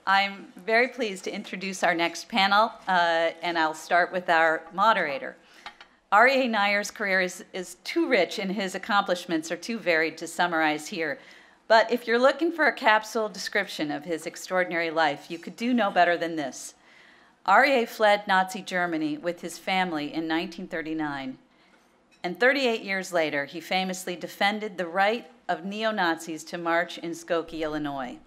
I'm very pleased to introduce our next panel, and I'll start with our moderator. Aryeh Neier's career is too rich and his accomplishments are too varied to summarize here. But if you're looking for a capsule description of his extraordinary life, you could do no better than this. Aryeh fled Nazi Germany with his family in 1939, and 38 years later, he famously defended the right of neo-Nazis to march in Skokie, Illinois.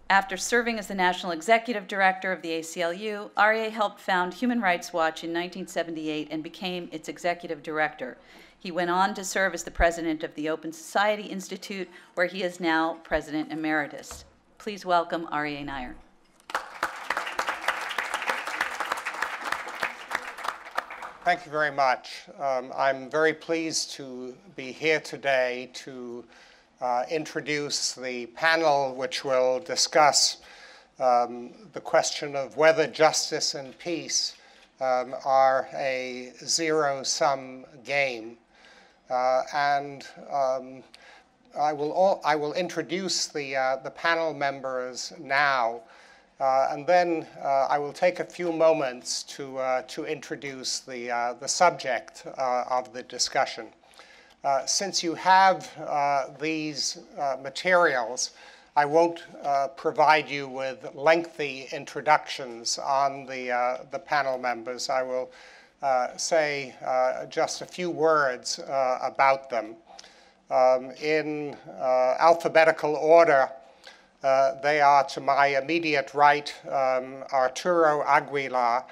After serving as the National Executive Director of the ACLU, Aryeh helped found Human Rights Watch in 1978 and became its Executive Director. He went on to serve as the President of the Open Society Institute, where he is now President Emeritus. Please welcome Aryeh Neier. Thank you very much. I'm very pleased to be here today to introduce the panel which will discuss the question of whether justice and peace are a zero-sum game. I will introduce the panel members now. And then I will take a few moments to introduce the subject of the discussion. Since you have these materials, I won't provide you with lengthy introductions on the panel members. I will say just a few words about them. In alphabetical order, they are, to my immediate right, Arturo Aguilar,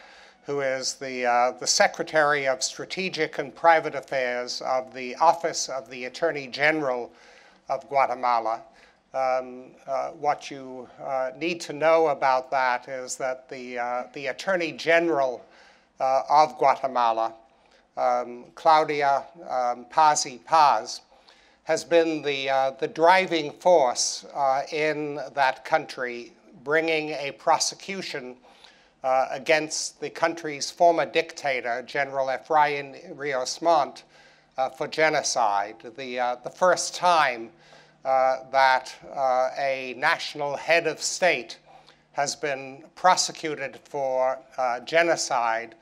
who is the Secretary of Strategic and Private Affairs of the Office of the Attorney General of Guatemala. What you need to know about that is that the Attorney General of Guatemala, Claudia Paz, has been the driving force in that country, bringing a prosecution against the country's former dictator, General Efrain Rios Montt, for genocide. The first time that a national head of state has been prosecuted for genocide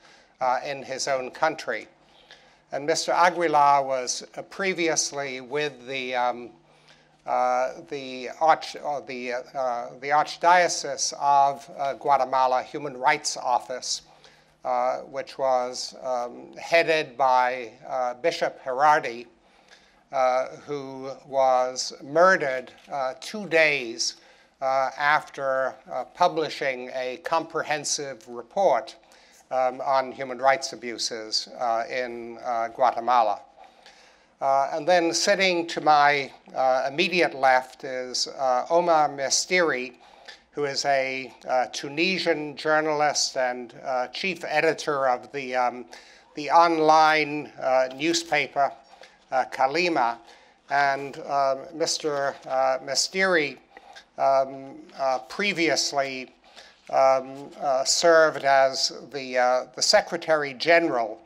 in his own country. And Mr. Aguilar was previously with the Archdiocese of Guatemala Human Rights Office, which was headed by Bishop Gerardi, who was murdered 2 days after publishing a comprehensive report on human rights abuses in Guatemala. And then sitting to my immediate left is Omar Mestiri, who is a Tunisian journalist and chief editor of the online newspaper Kalima. And Mr. Mestiri previously served as the Secretary General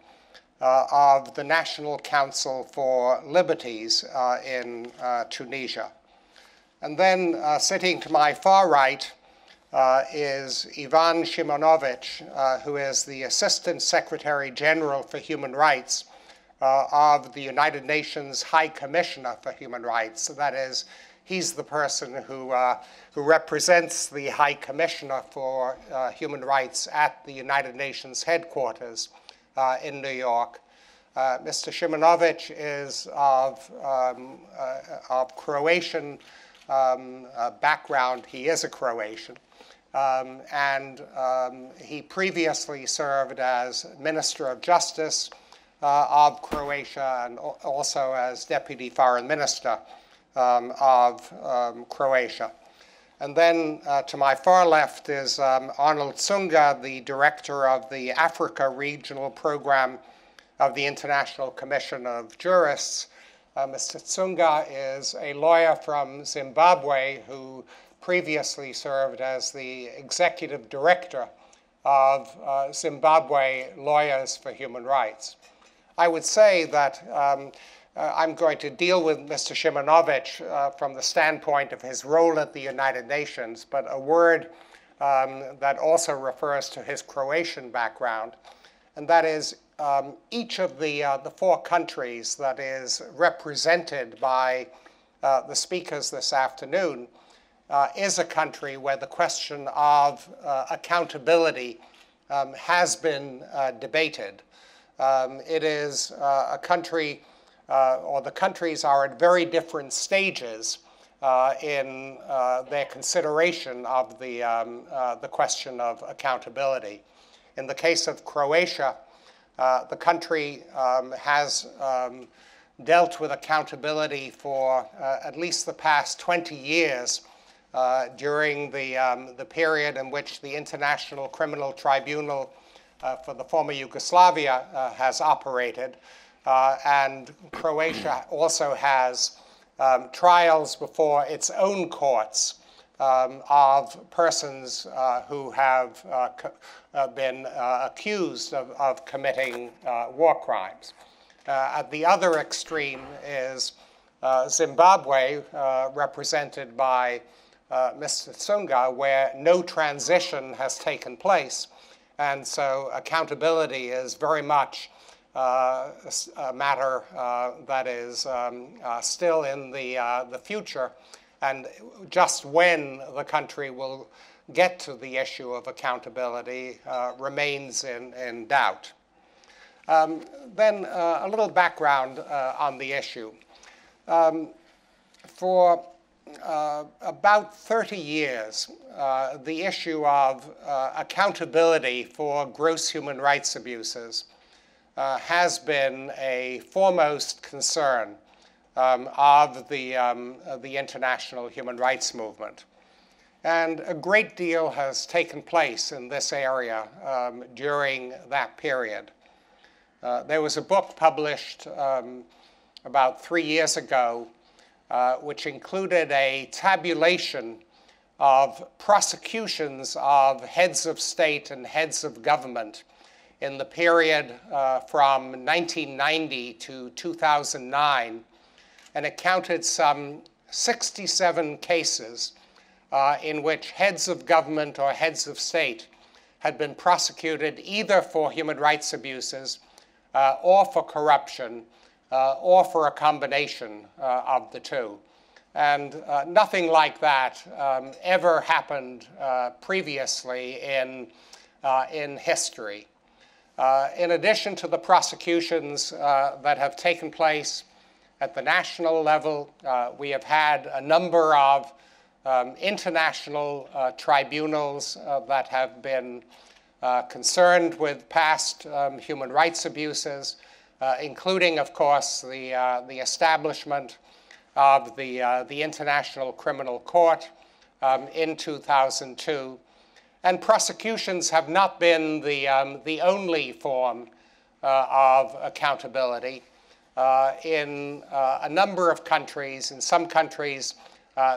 of the National Council for Liberties in Tunisia. And then sitting to my far right is Ivan Simonovic, who is the Assistant Secretary General for Human Rights of the United Nations High Commissioner for Human Rights. So that is, he's the person who represents the High Commissioner for Human Rights at the United Nations headquarters in New York. Mr. Simonovic is of Croatian background. He is a Croatian. And he previously served as Minister of Justice of Croatia and also as Deputy Foreign Minister of Croatia. And then to my far left is Arnold Tsunga, the director of the Africa Regional Program of the International Commission of Jurists. Mr. Tsunga is a lawyer from Zimbabwe who previously served as the executive director of Zimbabwe Lawyers for Human Rights. I would say that I'm going to deal with Mr. Simonovic from the standpoint of his role at the United Nations, but a word that also refers to his Croatian background, and that is each of the 4 countries that is represented by the speakers this afternoon is a country where the question of accountability has been debated. It is a country, or the countries are at very different stages in their consideration of the question of accountability. In the case of Croatia, the country has dealt with accountability for at least the past 20 years during the period in which the International Criminal Tribunal for the former Yugoslavia has operated. And Croatia also has trials before its own courts of persons who have been accused of committing war crimes. At the other extreme is Zimbabwe, represented by Mr. Tsunga, where no transition has taken place. And so accountability is very much a matter that is still in the future. And just when the country will get to the issue of accountability remains in doubt. Then a little background on the issue. For about 30 years, the issue of accountability for gross human rights abuses has been a foremost concern of the international human rights movement. And a great deal has taken place in this area during that period. There was a book published about 3 years ago which included a tabulation of prosecutions of heads of state and heads of government in the period from 1990 to 2009, and it counted some 67 cases in which heads of government or heads of state had been prosecuted either for human rights abuses or for corruption or for a combination of the two. And nothing like that ever happened previously in history. In addition to the prosecutions that have taken place at the national level, we have had a number of international tribunals that have been concerned with past human rights abuses, including, of course, the establishment of the International Criminal Court in 2002. And prosecutions have not been the only form of accountability. In a number of countries, in some countries,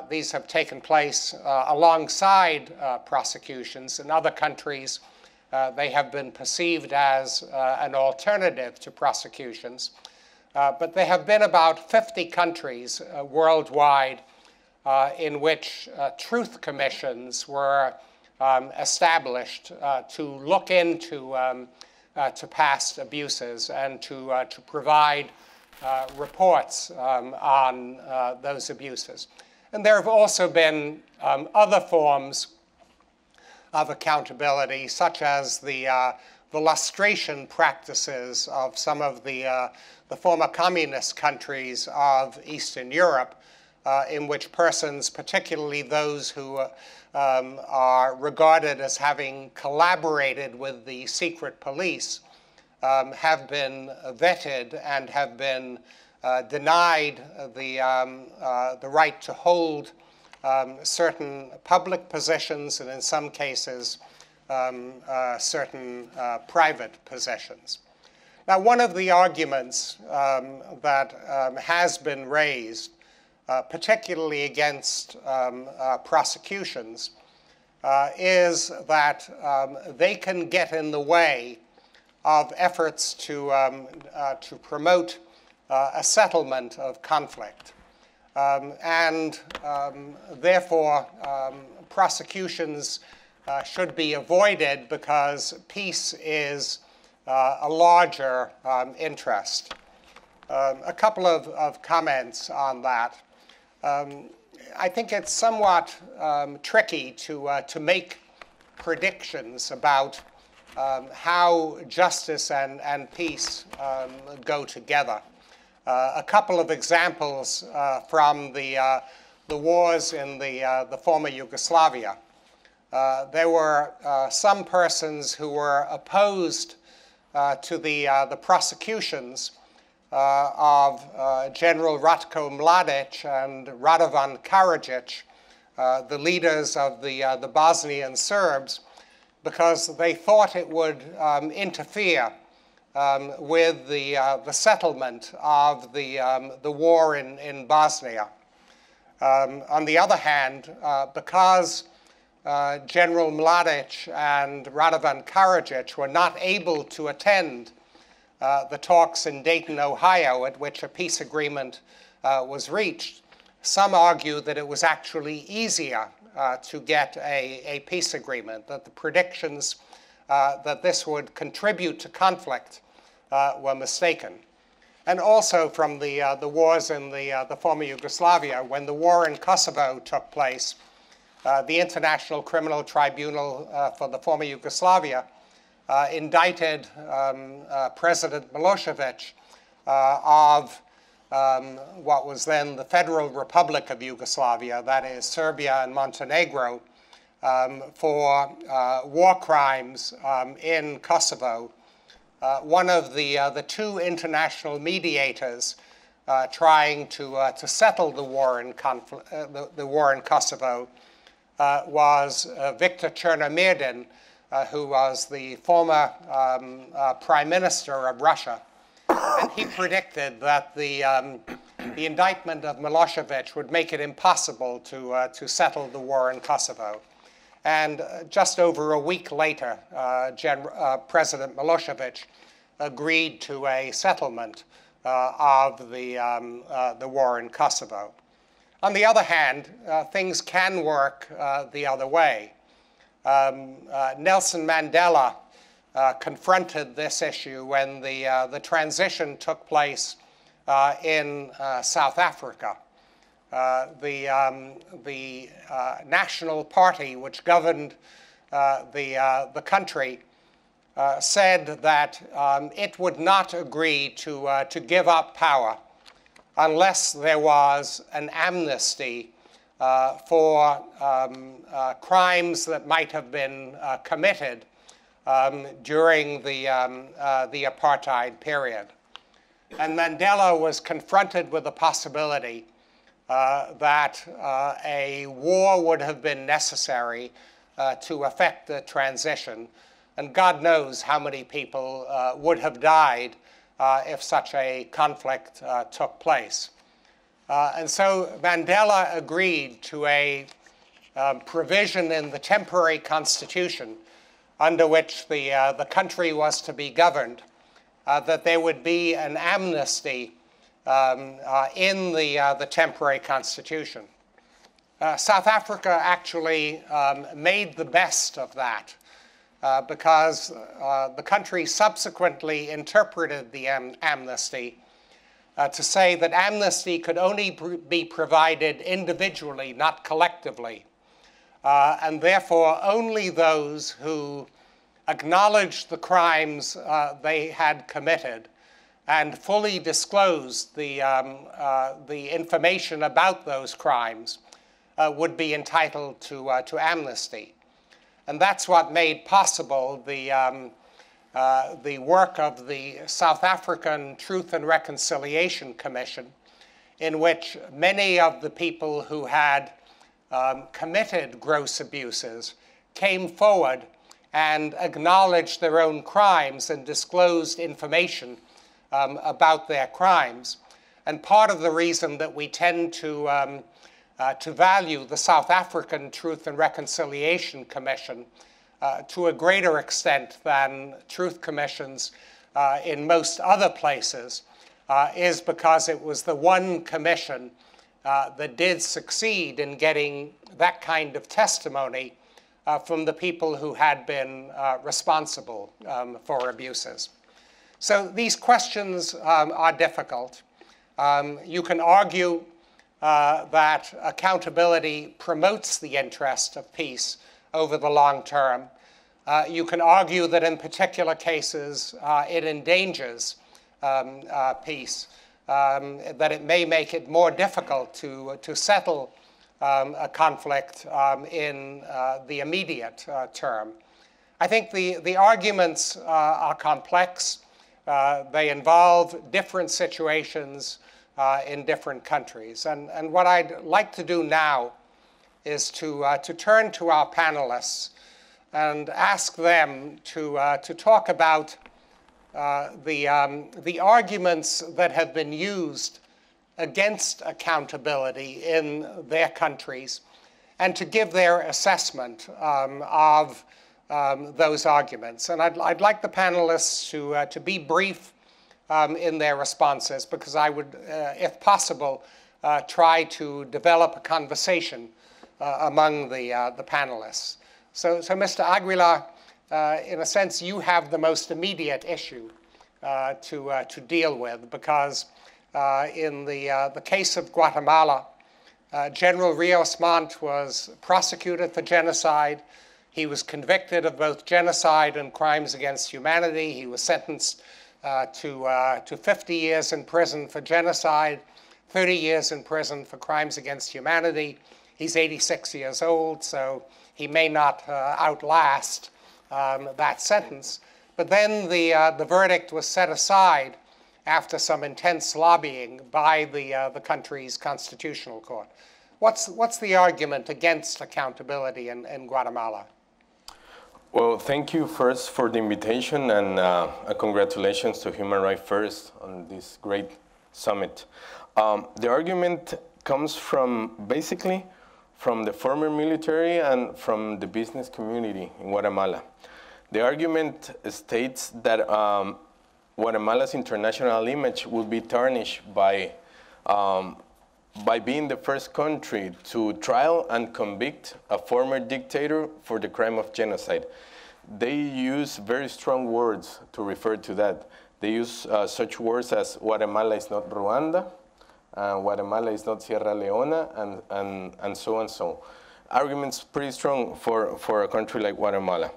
these have taken place alongside prosecutions. In other countries, they have been perceived as an alternative to prosecutions. But there have been about 50 countries worldwide in which truth commissions were established to look into to past abuses and to provide reports on those abuses. And there have also been other forms of accountability, such as the lustration practices of some of the former communist countries of Eastern Europe, in which persons, particularly those who are regarded as having collaborated with the secret police, have been vetted and have been denied the right to hold certain public positions, and in some cases, certain private positions. Now, one of the arguments that has been raised, particularly against prosecutions, is that they can get in the way of efforts to promote a settlement of conflict. Therefore, prosecutions should be avoided because peace is a larger interest. A couple of comments on that. I think it's somewhat tricky to make predictions about how justice and peace go together. A couple of examples from the wars in the former Yugoslavia. There were some persons who were opposed to the prosecutions of General Ratko Mladic and Radovan Karadzic, the leaders of the Bosnian Serbs, because they thought it would interfere with the settlement of the war in Bosnia. On the other hand, because General Mladic and Radovan Karadzic were not able to attend the talks in Dayton, Ohio, at which a peace agreement was reached, some argue that it was actually easier to get a peace agreement, that the predictions that this would contribute to conflict were mistaken. And also from the wars in the former Yugoslavia, when the war in Kosovo took place, the International Criminal Tribunal for the former Yugoslavia indicted President Milosevic of what was then the Federal Republic of Yugoslavia, that is Serbia and Montenegro, for war crimes in Kosovo. One of the two international mediators trying to settle the war in Kosovo was Viktor Chernomyrdin, who was the former prime minister of Russia. And he predicted that the indictment of Milosevic would make it impossible to settle the war in Kosovo. And just over a week later, President Milosevic agreed to a settlement of the war in Kosovo. On the other hand, things can work the other way. Nelson Mandela confronted this issue when the transition took place in South Africa. The National Party, which governed the country, said that it would not agree to give up power unless there was an amnesty for crimes that might have been committed during the apartheid period. And Mandela was confronted with the possibility that a war would have been necessary to effect the transition. And God knows how many people would have died if such a conflict took place. And so Mandela agreed to a provision in the temporary constitution under which the country was to be governed, that there would be an amnesty in the temporary constitution. South Africa actually made the best of that because the country subsequently interpreted the amnesty to say that amnesty could only be provided individually, not collectively. And therefore, only those who acknowledged the crimes they had committed and fully disclosed the information about those crimes would be entitled to amnesty. And that's what made possible the work of the South African Truth and Reconciliation Commission, in which many of the people who had committed gross abuses came forward and acknowledged their own crimes and disclosed information about their crimes. And part of the reason that we tend to value the South African Truth and Reconciliation Commission to a greater extent than truth commissions in most other places is because it was the one commission that did succeed in getting that kind of testimony from the people who had been responsible for abuses. So these questions are difficult. You can argue that accountability promotes the interest of peace over the long term. You can argue that in particular cases it endangers peace, that it may make it more difficult to settle a conflict in the immediate term. I think the arguments are complex. They involve different situations in different countries. And what I'd like to do now is to turn to our panelists and ask them to talk about the arguments that have been used against accountability in their countries, and to give their assessment of those arguments. And I'd like the panelists to be brief in their responses, because I would, if possible, try to develop a conversation among the panelists. So Mr. Aguilar, in a sense, you have the most immediate issue to deal with, because in the case of Guatemala, General Rios Montt was prosecuted for genocide. He was convicted of both genocide and crimes against humanity. He was sentenced to 50 years in prison for genocide, 30 years in prison for crimes against humanity. He's 86 years old, so he may not outlast that sentence. But then the verdict was set aside after some intense lobbying by the country's constitutional court. What's the argument against accountability in Guatemala? Well, thank you first for the invitation, and congratulations to Human Rights First on this great summit. The argument comes from, basically, from the former military and from the business community in Guatemala. The argument states that Guatemala's international image will be tarnished by being the first country to trial and convict a former dictator for the crime of genocide. They use very strong words to refer to that. They use such words as Guatemala is not Rwanda, Guatemala is not Sierra Leone, and so on so. Arguments pretty strong for a country like Guatemala.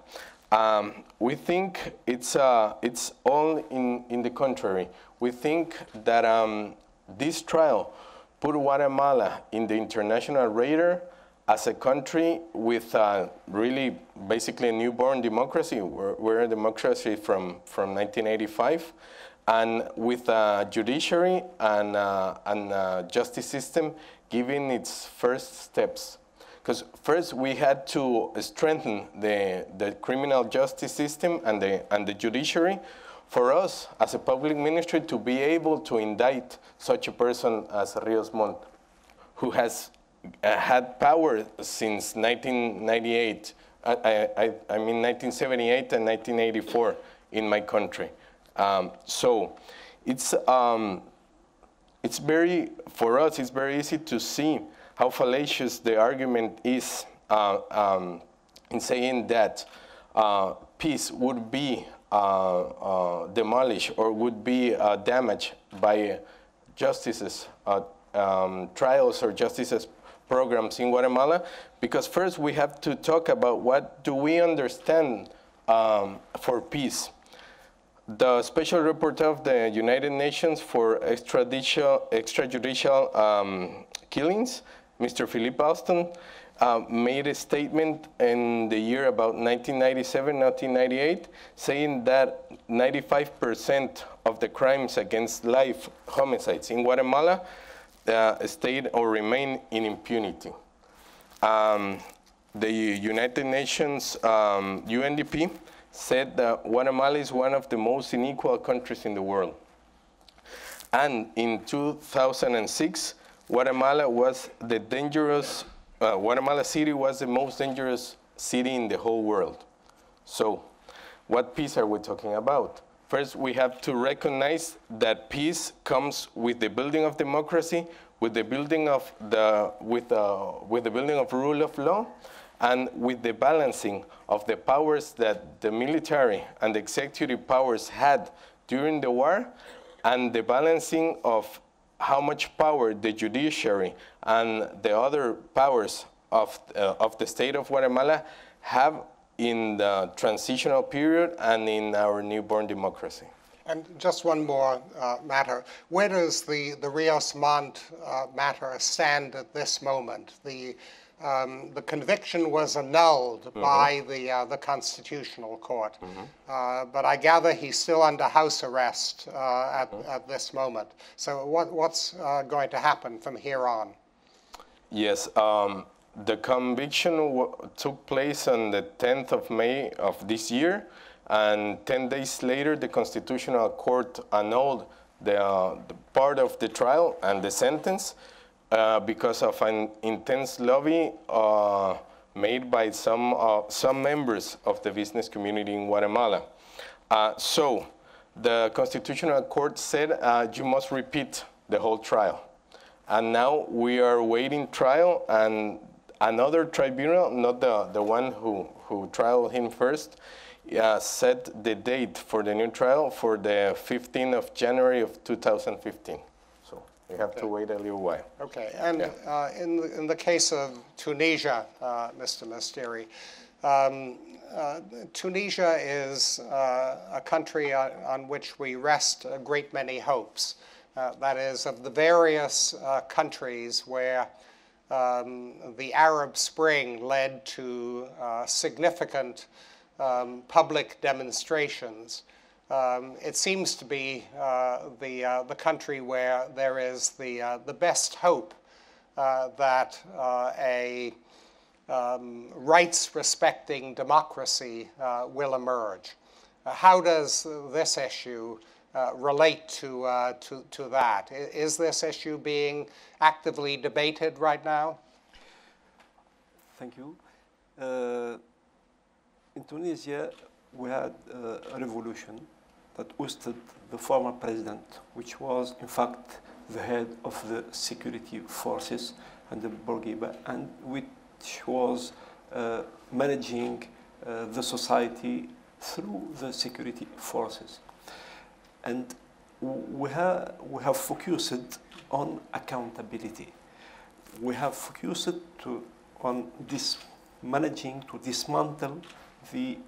We think it's all in the contrary. We think that this trial put Guatemala in the international radar as a country with really basically a newborn democracy. We're a democracy from 1985, and with a judiciary and justice system giving its first steps. Because first we had to strengthen the criminal justice system and the judiciary for us as a public ministry to be able to indict such a person as Rios Montt, who has had power since 1998, I mean 1978 and 1984 in my country. So it's very, for us, it's very easy to see how fallacious the argument is in saying that peace would be demolished or would be damaged by justices, trials or justices programs in Guatemala, because first we have to talk about what do we understand for peace. The Special Rapporteur of the United Nations for extrajudicial killings, Mr. Philippe Alston, made a statement in the year about 1997, 1998, saying that 95% of the crimes against life, homicides in Guatemala, stayed or remain in impunity. The United Nations UNDP said that Guatemala is one of the most unequal countries in the world. And in 2006, Guatemala was the dangerous, Guatemala City was the most dangerous city in the whole world. So what peace are we talking about? First, we have to recognize that peace comes with the building of democracy, with the building of with the building of rule of law, and with the balancing of the powers that the military and the executive powers had during the war, and the balancing of how much power the judiciary and the other powers of the state of Guatemala have in the transitional period and in our newborn democracy. And just one more matter. Where does the Rios Montt matter stand at this moment? The conviction was annulled by the Constitutional Court, but I gather he's still under house arrest at this moment. So what's going to happen from here on? Yes, the conviction took place on the 10th of May of this year, and 10 days later the Constitutional Court annulled the part of the trial and the sentence because of an intense lobby made by some members of the business community in Guatemala. So the Constitutional Court said you must repeat the whole trial. And now we are awaiting trial, and another tribunal, not the one who trialed him first, set the date for the new trial for the 15th of January of 2015. So we have to wait a little while. Okay, and in the case of Tunisia, Mr. Mestiri, Tunisia is a country on which we rest a great many hopes. That is, of the various countries where the Arab Spring led to significant public demonstrations, it seems to be the country where there is the best hope that a rights-respecting democracy will emerge. How does this issue relate to that? Is this issue being actively debated right now? Thank you. In Tunisia, we had a revolution that ousted the former president, which was, in fact, the head of the security forces and the Bourguiba, and which was managing the society through the security forces. And we have focused on accountability. We have focused on managing to dismantle the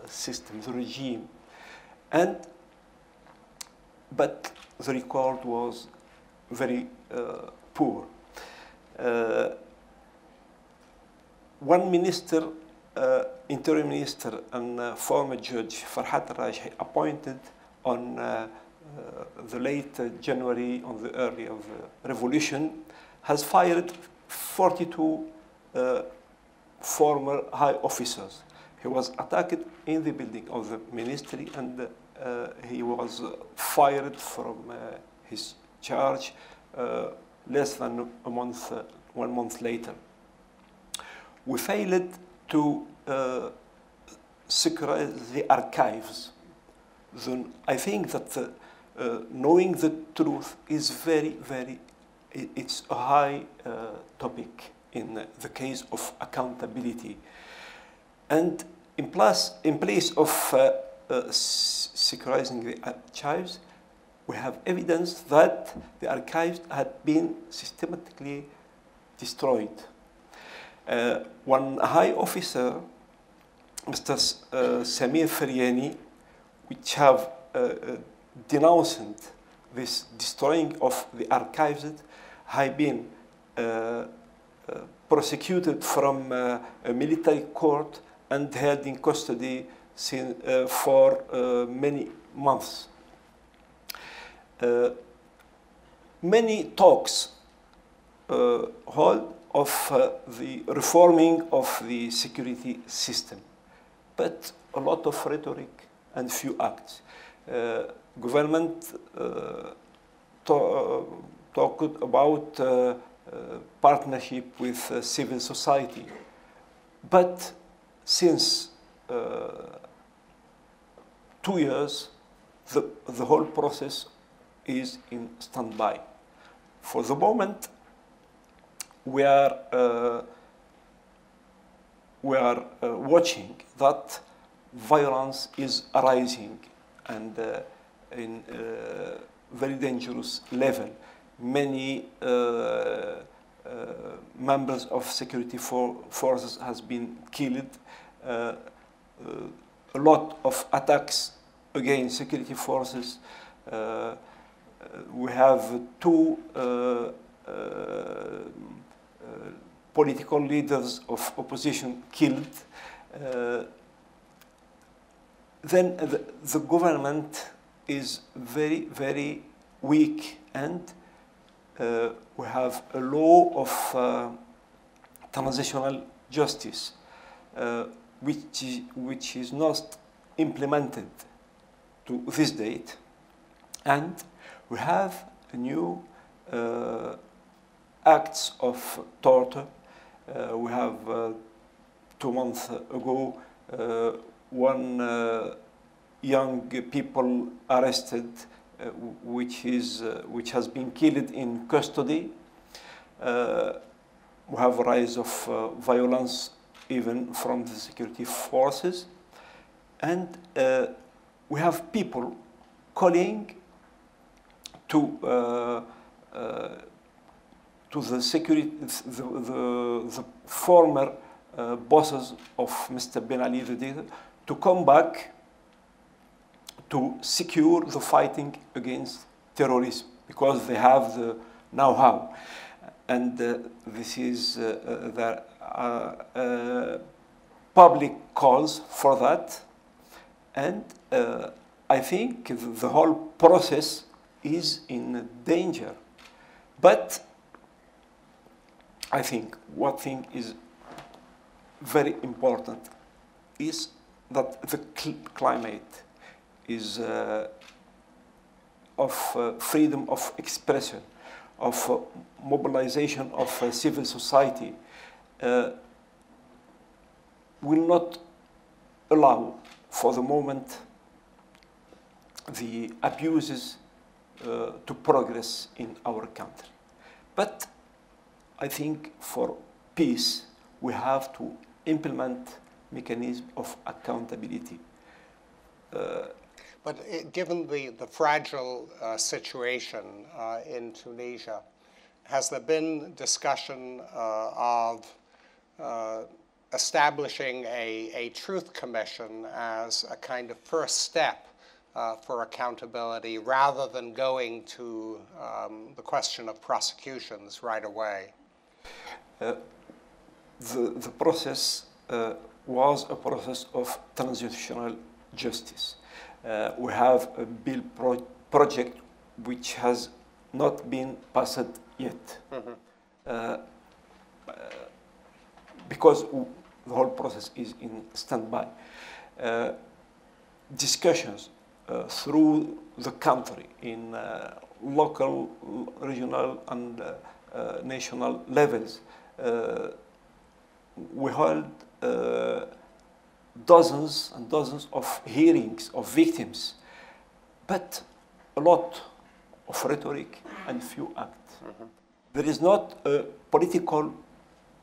system, the regime. But the record was very poor. One minister, interim minister and former judge, Farhat Aryeh, appointed on the late January, on the early of the revolution, has fired 42 former high officers. He was attacked in the building of the ministry, and he was fired from his charge less than 1 month later. We failed to securize the archives. Then I think that knowing the truth is it's a high topic in the case of accountability. And in place of securizing the archives, we have evidence that the archives had been systematically destroyed. One high officer, Mr. Samir Feriani, which have denounced this destroying of the archives, have been prosecuted from a military court and held in custody for many months. Many talks hold of the reforming of the security system, but a lot of rhetoric and few acts. Government talked about partnership with civil society, but since 2 years, the whole process is in standby. For the moment, we are watching that violence is arising and in very dangerous level. Many members of security forces has been killed. A lot of attacks against security forces. We have two political leaders of opposition killed. Then the government is very, very weak, and we have a law of transitional justice which is not implemented to this date, and we have new acts of torture. We have 2 months ago one young people arrested, which has been killed in custody. We have a rise of violence even from the security forces, and we have people calling to the security, the former bosses of Mr. Ben Ali, the dictator, to come back to secure the fighting against terrorism, because they have the know-how. And this is the public calls for that. And I think the whole process is in danger. But I think one thing is very important is that the climate is of freedom of expression, of mobilization of civil society, will not allow for the moment the abuses to progress in our country. But I think for peace, we have to implement mechanism of accountability. But given the fragile situation in Tunisia, has there been discussion of establishing a truth commission as a kind of first step for accountability, rather than going to the question of prosecutions right away? The process was a process of transitional justice. We have a bill project which has not been passed yet. Mm-hmm. Because the whole process is in standby. Discussions through the country in local, regional, and national levels. We hold dozens and dozens of hearings of victims, but a lot of rhetoric and few acts. Mm-hmm. There is not a political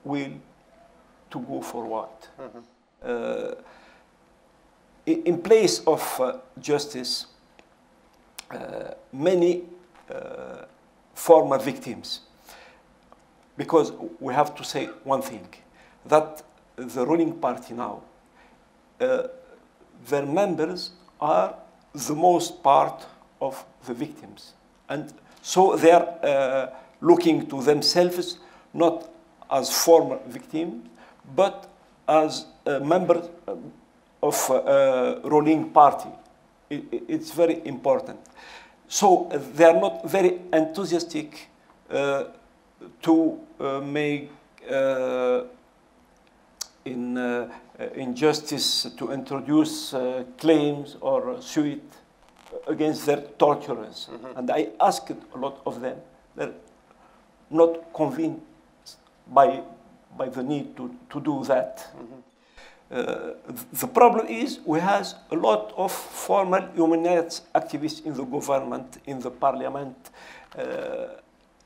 will to go forward. Mm-hmm. In place of justice, many former victims, because we have to say one thing, that the ruling party now, their members are the most part of the victims. And so they are looking to themselves not as former victims, but as members of a ruling party. It's very important. So they are not very enthusiastic to make in justice, to introduce claims or suit against their torturers. Mm-hmm. And I asked a lot of them. They're not convinced by the need to do that. The problem is we have a lot of formal human rights activists in the government, in the parliament.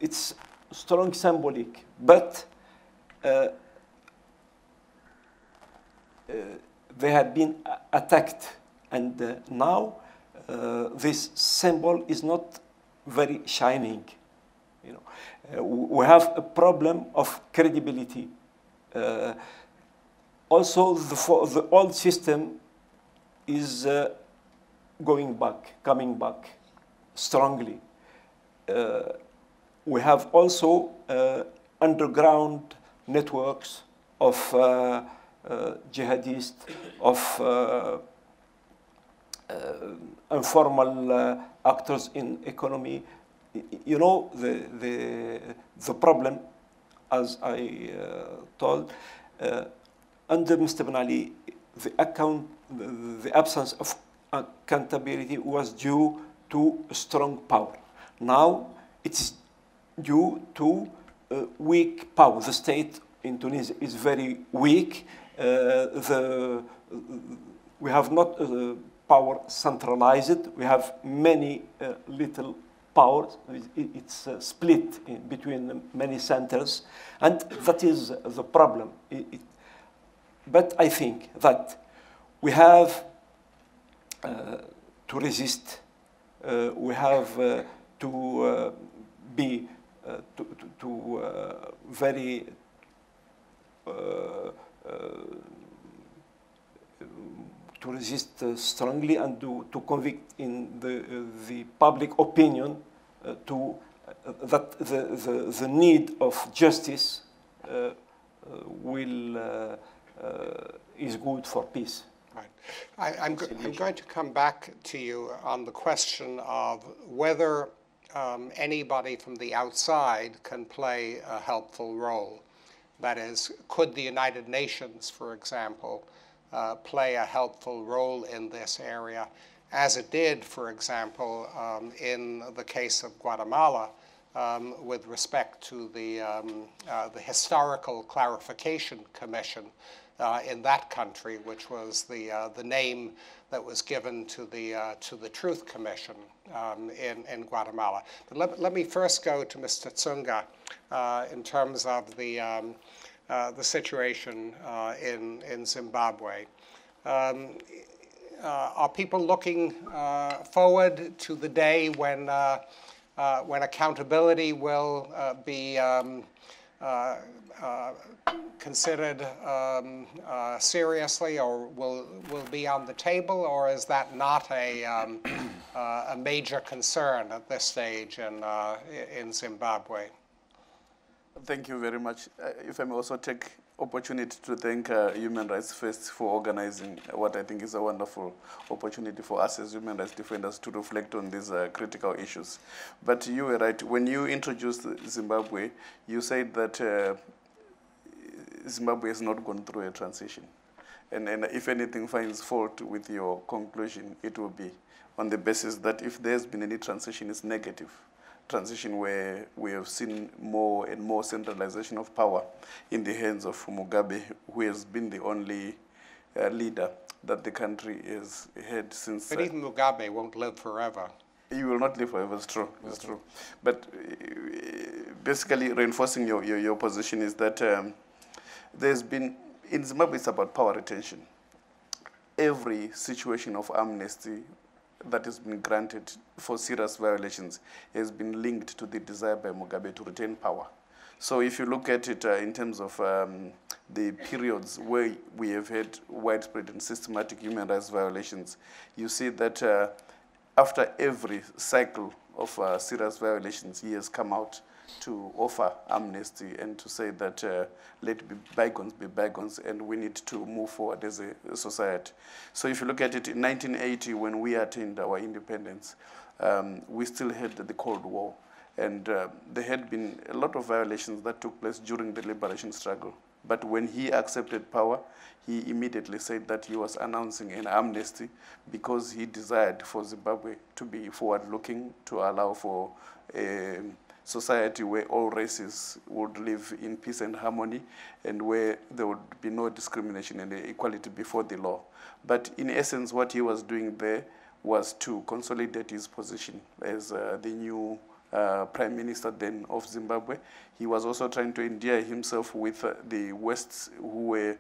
It's strong symbolic, but they have been attacked, and now this symbol is not very shining. You know, we have a problem of credibility. Also, the old system is coming back strongly. We have also underground networks of jihadists, of informal actors in economy. You know, the problem, as I told, under Mr. Ben Ali, the absence of accountability was due to strong power. Now it's due to weak power. The state in Tunisia is very weak. We have not power centralized. We have many little powers. It's split between many centers, and that is the problem. But I think that we have to resist. We have to be very to resist strongly and to convict in the public opinion that the need of justice is good for peace. Right. I'm going to come back to you on the question of whether anybody from the outside can play a helpful role. That is, could the United Nations, for example, play a helpful role in this area, as it did, for example, in the case of Guatemala, with respect to the Historical Clarification Commission in that country, which was the name that was given to the Truth Commission in Guatemala. But let me first go to Mr. Tsunga in terms of the situation in Zimbabwe. Are people looking forward to the day when accountability will be considered seriously, or will be on the table, or is that not a major concern at this stage in Zimbabwe? Thank you very much. If I may also take opportunity to thank Human Rights First for organizing what I think is a wonderful opportunity for us as human rights defenders to reflect on these critical issues. But you were right. When you introduced Zimbabwe, you said that Zimbabwe has not gone through a transition. And if anything finds fault with your conclusion, it will be on the basis that if there's been any transition, it's negative. Transition where we have seen more and more centralization of power in the hands of Mugabe, who has been the only leader that the country has had since. But even Mugabe won't live forever. He will not live forever, it's true, it's true. But basically reinforcing your position is that there's been, in Zimbabwe it's about power retention. Every situation of amnesty that has been granted for serious violations has been linked to the desire by Mugabe to retain power. So if you look at it in terms of the periods where we have had widespread and systematic human rights violations, you see that after every cycle of serious violations, he has come out to offer amnesty and to say that let bygones be bygones, and we need to move forward as a society. So if you look at it, in 1980, when we attained our independence, we still had the Cold War. And there had been a lot of violations that took place during the liberation struggle. But when he accepted power, he immediately said that he was announcing an amnesty because he desired for Zimbabwe to be forward-looking, to allow for society where all races would live in peace and harmony, and where there would be no discrimination and equality before the law. But in essence, what he was doing there was to consolidate his position as the new Prime Minister then of Zimbabwe. He was also trying to endear himself with the West, who were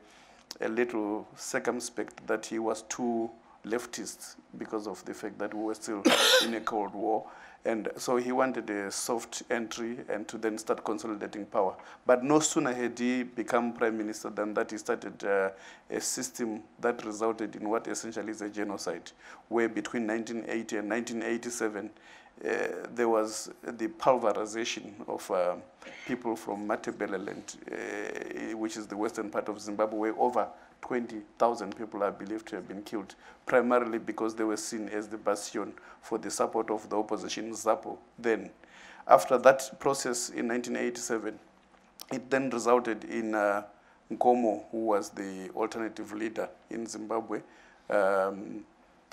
a little circumspect that he was too leftist because of the fact that we were still in a Cold War. And so he wanted a soft entry and to then start consolidating power. But no sooner had he become prime minister than that he started a system that resulted in what essentially is a genocide, where between 1980 and 1987, there was the pulverization of people from Matebeleland, which is the western part of Zimbabwe, where over 20,000 people are believed to have been killed, primarily because they were seen as the bastion for the support of the opposition, ZAPU. Then, after that process in 1987, it then resulted in Nkomo, who was the alternative leader in Zimbabwe,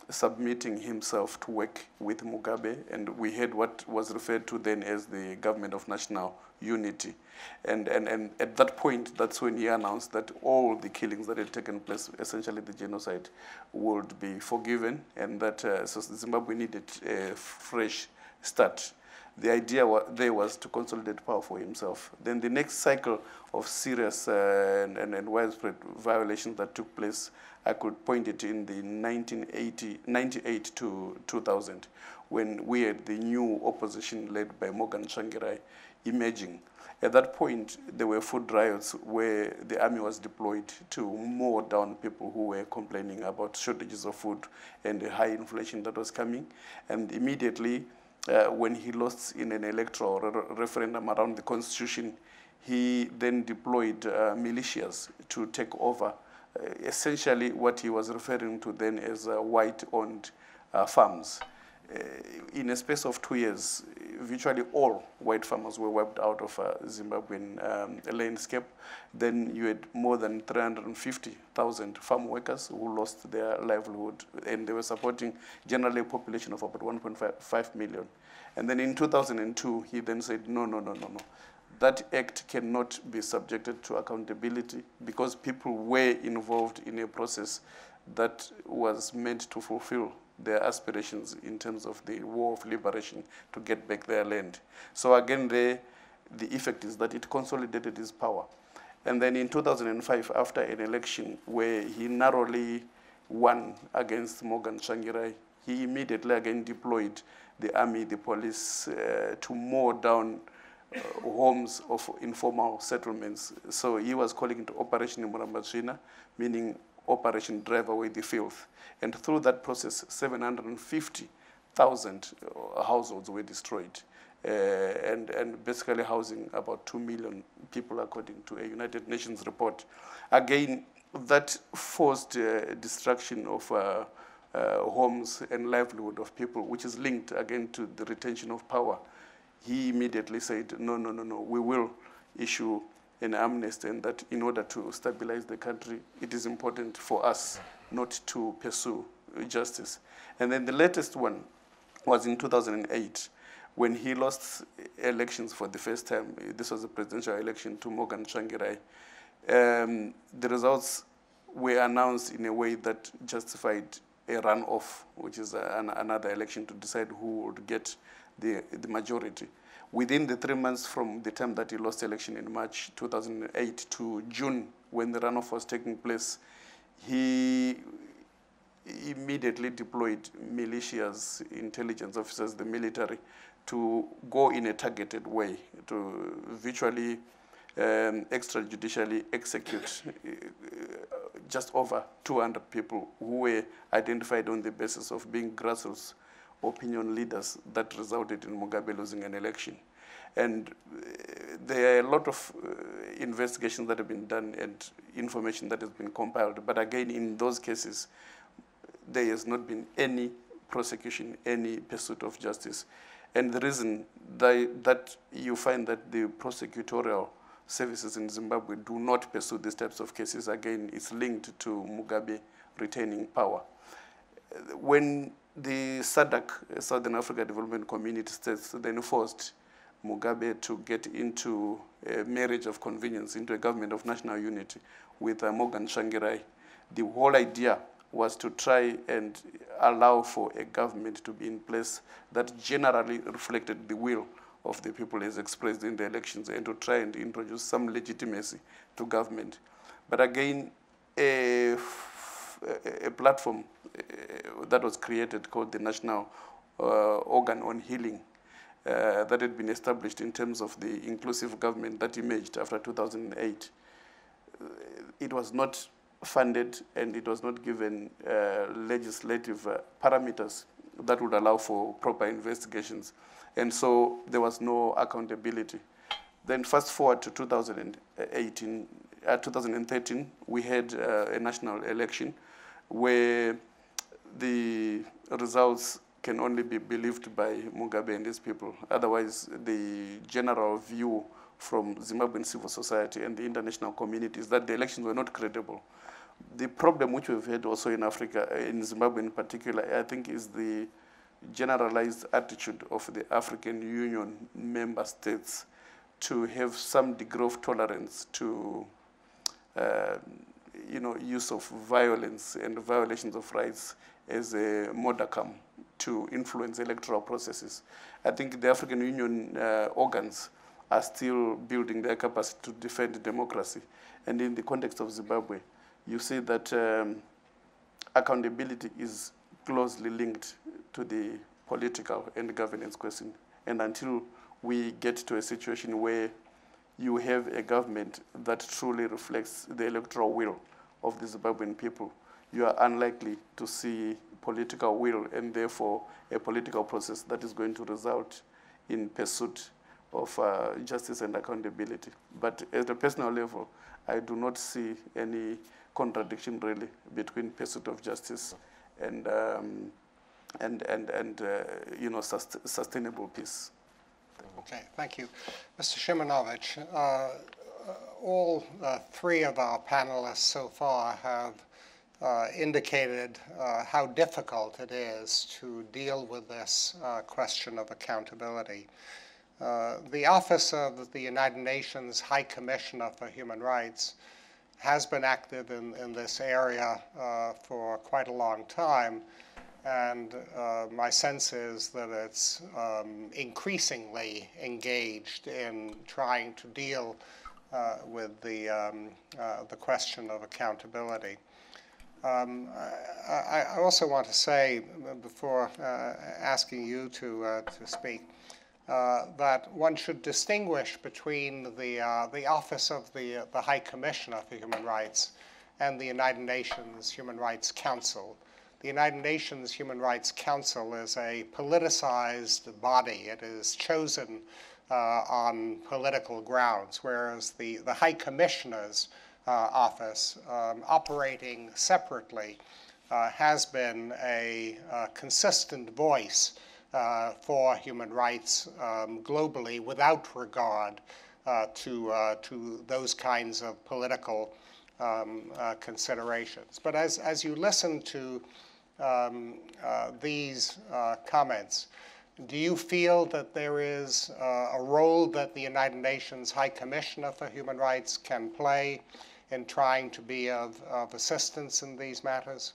submitting himself to work with Mugabe, and we had what was referred to then as the Government of National Unity. And at that point, that's when he announced that all the killings that had taken place, essentially the genocide, would be forgiven, and that so Zimbabwe needed a fresh start. The idea there was to consolidate power for himself. Then the next cycle of serious and widespread violations that took place, I could point it in the 1998 to 2000, when we had the new opposition led by Morgan Tsvangirai emerging. At that point, there were food riots where the army was deployed to mow down people who were complaining about shortages of food and the high inflation that was coming. And immediately, when he lost in an electoral referendum around the constitution, he then deployed militias to take over essentially what he was referring to then as white-owned farms. In a space of 2 years, virtually all white farmers were wiped out of Zimbabwean landscape. Then you had more than 350,000 farm workers who lost their livelihood, and they were supporting generally a population of about 1.5 million. And then in 2002, he then said, no. That act cannot be subjected to accountability because people were involved in a process that was meant to fulfill their aspirations in terms of the war of liberation to get back their land. So again, the effect is that it consolidated his power. And then in 2005, after an election where he narrowly won against Morgan Tsvangirai, he immediately again deployed the army, the police, to mow down homes of informal settlements. So he was calling it Operation Murambazvina, meaning Operation Drive Away the Filth. And through that process, 750,000 households were destroyed, and basically housing about 2 million people, according to a United Nations report. Again, that forced destruction of homes and livelihood of people, which is linked again to the retention of power. He immediately said, no, we will issue an amnesty, and that in order to stabilize the country, it is important for us not to pursue justice. And then the latest one was in 2008, when he lost elections for the first time. This was a presidential election to Morgan Tsvangirai. The results were announced in a way that justified a runoff, which is another election to decide who would get the majority. Within the 3 months from the time that he lost election in March 2008 to June, when the runoff was taking place, he immediately deployed militias, intelligence officers, the military, to go in a targeted way to virtually extrajudicially execute just over 200 people who were identified on the basis of being grassroots opinion leaders that resulted in Mugabe losing an election. And there are a lot of investigations that have been done and information that has been compiled. But again, in those cases, there has not been any prosecution, any pursuit of justice. And the reason that you find that the prosecutorial services in Zimbabwe do not pursue these types of cases, again, is linked to Mugabe retaining power. When the SADC, Southern Africa Development Community States, then forced Mugabe to get into a marriage of convenience, into a government of national unity with Morgan Tsvangirai. The whole idea was to try and allow for a government to be in place that generally reflected the will of the people as expressed in the elections, and to try and introduce some legitimacy to government. But again, a platform that was created called the National Organ on Healing that had been established in terms of the inclusive government that emerged after 2008. It was not funded, and it was not given legislative parameters that would allow for proper investigations. And so there was no accountability. Then fast forward to 2013, we had a national election where the results can only be believed by Mugabe and his people. Otherwise, the general view from Zimbabwean civil society and the international community is that the elections were not credible. The problem which we've had also in Africa, in Zimbabwe in particular, I think is the generalized attitude of the African Union member states to have some degree of tolerance to use of violence and violations of rights as a modicum to influence electoral processes. I think the African Union organs are still building their capacity to defend democracy. And in the context of Zimbabwe, you see that accountability is closely linked to the political and governance question. And until we get to a situation where you have a government that truly reflects the electoral will of the Zimbabwean people, you are unlikely to see political will and therefore a political process that is going to result in pursuit of justice and accountability. But at a personal level, I do not see any contradiction really between pursuit of justice and sustainable peace. Okay, thank you. Mr. Szymanowicz, all three of our panelists so far have indicated how difficult it is to deal with this question of accountability. The Office of the United Nations High Commissioner for Human Rights has been active in this area for quite a long time, and my sense is that it's increasingly engaged in trying to deal with the question of accountability. I also want to say, before asking you to speak, that one should distinguish between the Office of the High Commissioner for Human Rights and the United Nations Human Rights Council. The United Nations Human Rights Council is a politicized body. It is chosen on political grounds, whereas the High Commissioner's office, operating separately, has been a consistent voice for human rights globally without regard to those kinds of political considerations. But as you listen to these comments, do you feel that there is a role that the United Nations High Commissioner for Human Rights can play in trying to be of assistance in these matters?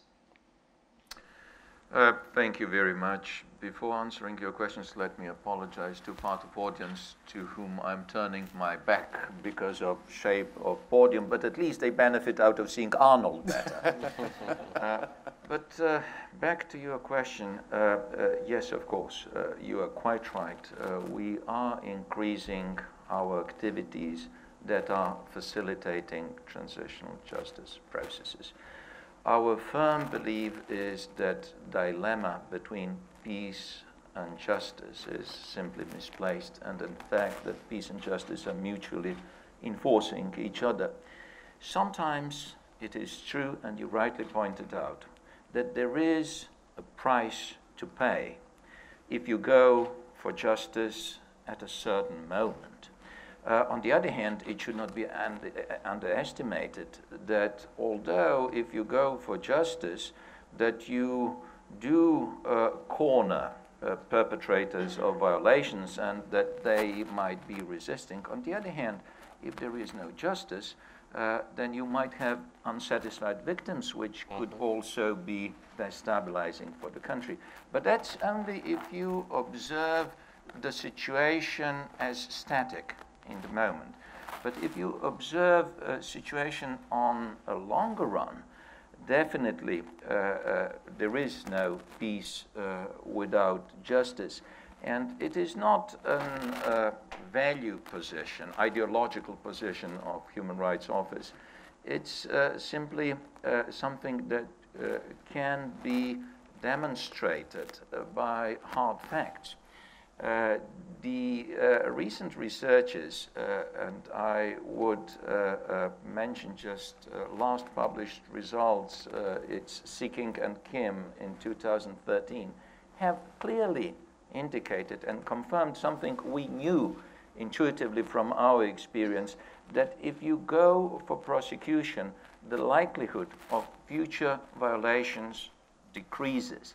Thank you very much. Before answering your questions, let me apologize to part of audience to whom I'm turning my back because of shape of podium, but at least they benefit out of seeing Arnold better. But back to your question, yes, of course, you are quite right. We are increasing our activities that are facilitating transitional justice processes. Our firm belief is that dilemma between peace and justice is simply misplaced, and in fact that peace and justice are mutually enforcing each other. Sometimes it is true, and you rightly pointed out, that there is a price to pay if you go for justice at a certain moment. On the other hand, it should not be underestimated that although if you go for justice, that you do corner perpetrators of violations and that they might be resisting. On the other hand, if there is no justice, then you might have unsatisfied victims, which could also be destabilizing for the country. But that's only if you observe the situation as static in the moment. But if you observe a situation on a longer run, definitely there is no peace without justice. And it is not a value position, ideological position of Human Rights Office. It's simply something that can be demonstrated by hard facts. The recent researches, and I would mention just last published results, it's Seeking and Kim in 2013, have clearly indicated and confirmed something we knew intuitively from our experience, that if you go for prosecution, the likelihood of future violations decreases.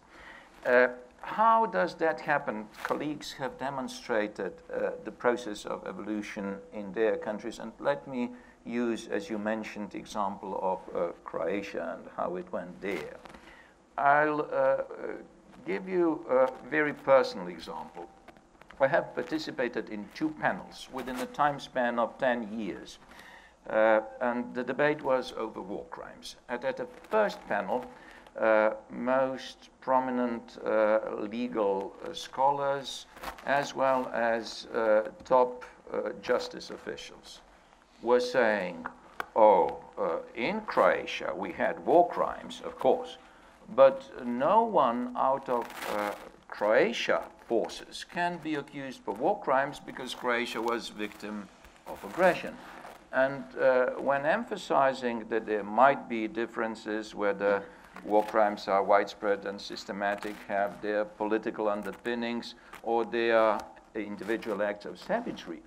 How does that happen? Colleagues have demonstrated the process of evolution in their countries, and let me use, as you mentioned, the example of Croatia and how it went there. I'll give you a very personal example. I have participated in 2 panels within a time span of 10 years, and the debate was over war crimes. And at the first panel, most prominent legal scholars, as well as top justice officials, were saying, in Croatia we had war crimes, of course, but no one out of Croatia forces can be accused for war crimes because Croatia was victim of aggression. And when emphasizing that there might be differences whether war crimes are widespread and systematic, have their political underpinnings, or they are individual acts of savagery,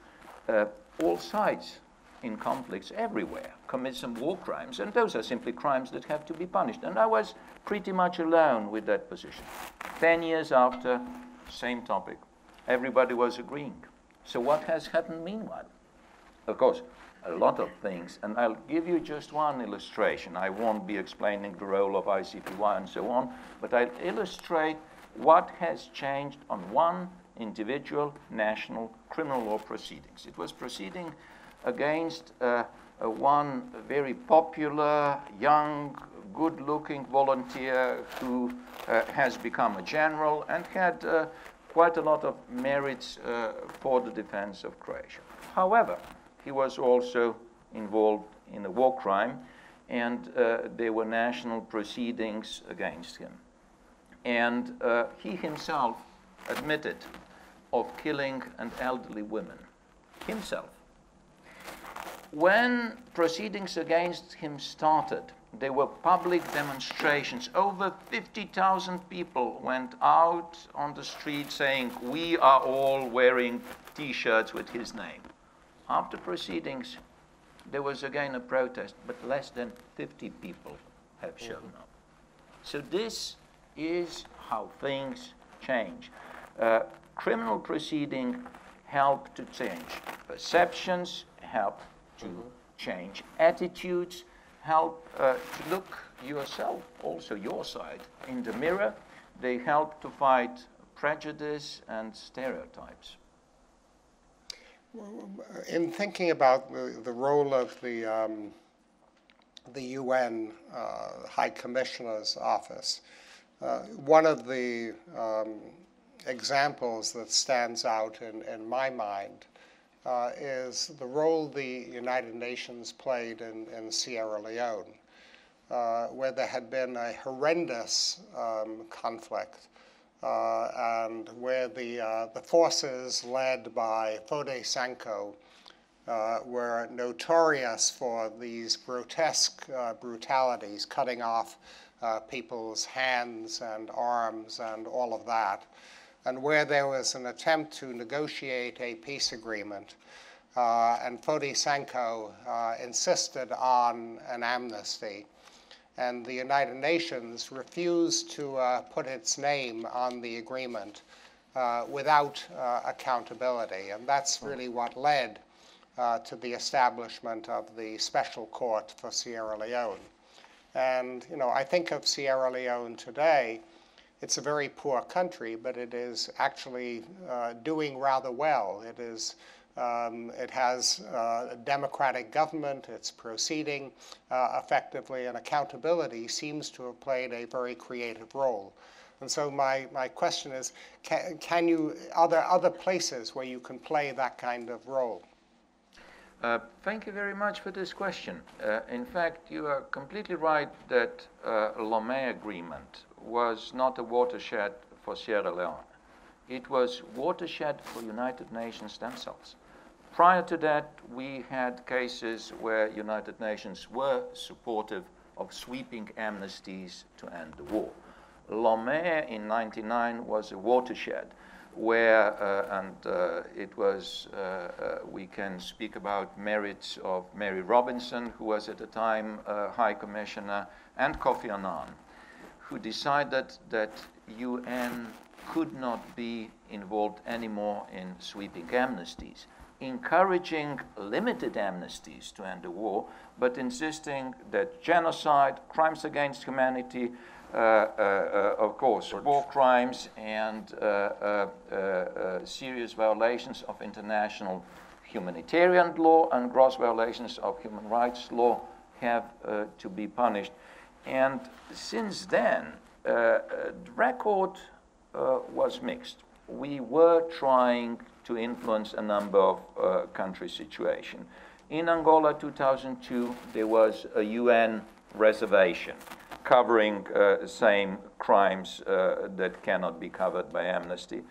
all sides in conflicts everywhere commit some war crimes, and those are simply crimes that have to be punished. And I was pretty much alone with that position. 10 years after, same topic. Everybody was agreeing. So what has happened meanwhile? Of course, a lot of things, and I'll give you just one illustration. I won't be explaining the role of ICTY and so on, but I'll illustrate what has changed on one individual national criminal law proceedings. It was proceeding against one very popular, young, good-looking volunteer who has become a general and had quite a lot of merits for the defense of Croatia. However, he was also involved in a war crime, and there were national proceedings against him. And he himself admitted of killing an elderly woman, himself. When proceedings against him started, there were public demonstrations. Over 50,000 people went out on the street saying, "We are all wearing T-shirts with his name." After proceedings, there was again a protest, but less than 50 people have shown up. So this is how things change. Criminal proceeding help to change perceptions, help to change attitudes, help to look yourself, also your side, in the mirror. They help to fight prejudice and stereotypes. In thinking about the role of the UN High Commissioner's Office, one of the examples that stands out in my mind is the role the United Nations played in Sierra Leone, where there had been a horrendous conflict, and where the forces led by Foday Sanko were notorious for these grotesque brutalities, cutting off people's hands and arms and all of that, and where there was an attempt to negotiate a peace agreement, and Foday Sanko insisted on an amnesty. And the United Nations refused to put its name on the agreement without accountability. And that's really what led to the establishment of the Special Court for Sierra Leone. And I think of Sierra Leone today. It's a very poor country, but it is actually doing rather well. It has a democratic government. It's proceeding effectively, and accountability seems to have played a very creative role. And so my question is, are there other places where you can play that kind of role? Thank you very much for this question. In fact, you are completely right that Lomé Agreement was not a watershed for Sierra Leone. It was watershed for United Nations themselves. Prior to that, we had cases where United Nations were supportive of sweeping amnesties to end the war. Lomé in '99 was a watershed where, it was, we can speak about merits of Mary Robinson, who was at the time High Commissioner, and Kofi Annan, who decided that UN could not be involved anymore in sweeping amnesties, encouraging limited amnesties to end the war, but insisting that genocide, crimes against humanity, of course, war crimes and serious violations of international humanitarian law and gross violations of human rights law have to be punished. And since then, the record was mixed. We were trying to influence a number of country situations. In Angola 2002, there was a UN reservation covering same crimes that cannot be covered by amnesty.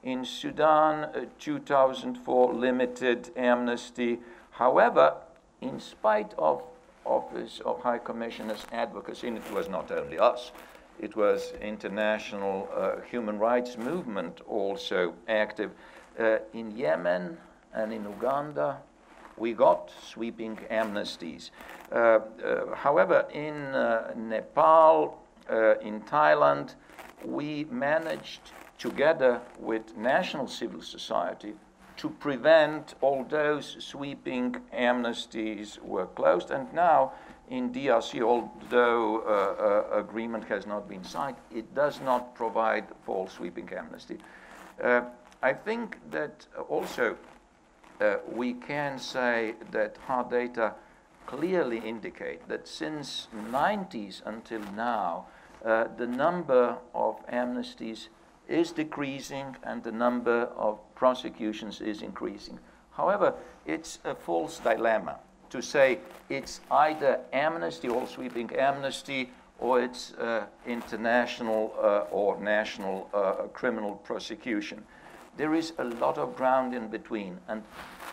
In Sudan, 2004, limited amnesty. However, in spite of Office of High Commissioner's advocacy, and it was not only us, it was international human rights movement also active. In Yemen and in Uganda, we got sweeping amnesties. However, in Nepal, in Thailand, we managed, together with national civil society, to prevent all those sweeping amnesties were closed. And now in DRC, although agreement has not been signed, it does not provide for sweeping amnesty. I think that also we can say that hard data clearly indicate that since 90s until now, the number of amnesties is decreasing and the number of prosecutions is increasing. However, it's a false dilemma to say it's either amnesty, all sweeping amnesty, or it's international or national criminal prosecution. There is a lot of ground in between, and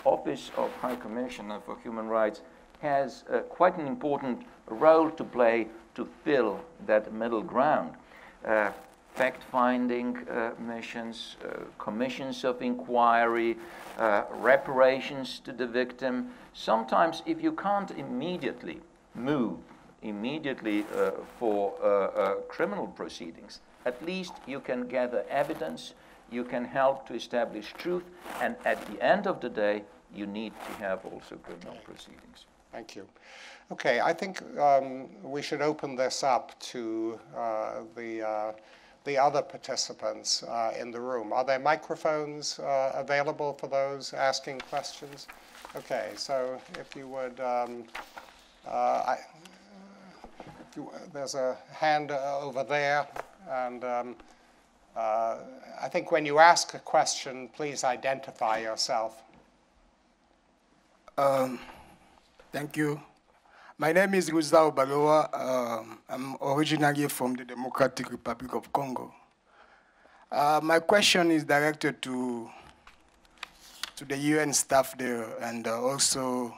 Office of High Commissioner for Human Rights has quite an important role to play to fill that middle ground. Fact-finding missions, commissions of inquiry, reparations to the victim. Sometimes if you can't immediately move for criminal proceedings, at least you can gather evidence, you can help to establish truth, and at the end of the day, you need to have also criminal proceedings. Thank you. Okay, I think we should open this up to the other participants in the room. Are there microphones available for those asking questions? Okay, so if you would, there's a hand over there, and I think when you ask a question, please identify yourself. Thank you. My name is Guzao Balowa. I'm originally from the Democratic Republic of Congo. My question is directed to the UN staff there and also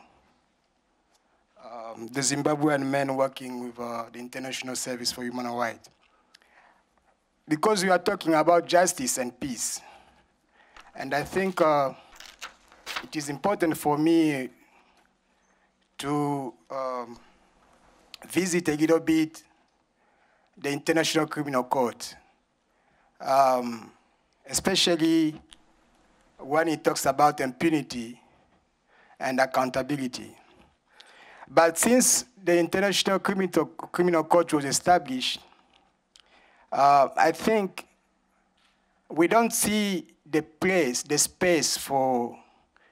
the Zimbabwean men working with the International Service for Human Rights. Because we are talking about justice and peace, and I think it is important for me to visit a little bit the International Criminal Court. especially when it talks about impunity and accountability. But since the International Criminal Court was established, I think we don't see the place, the space for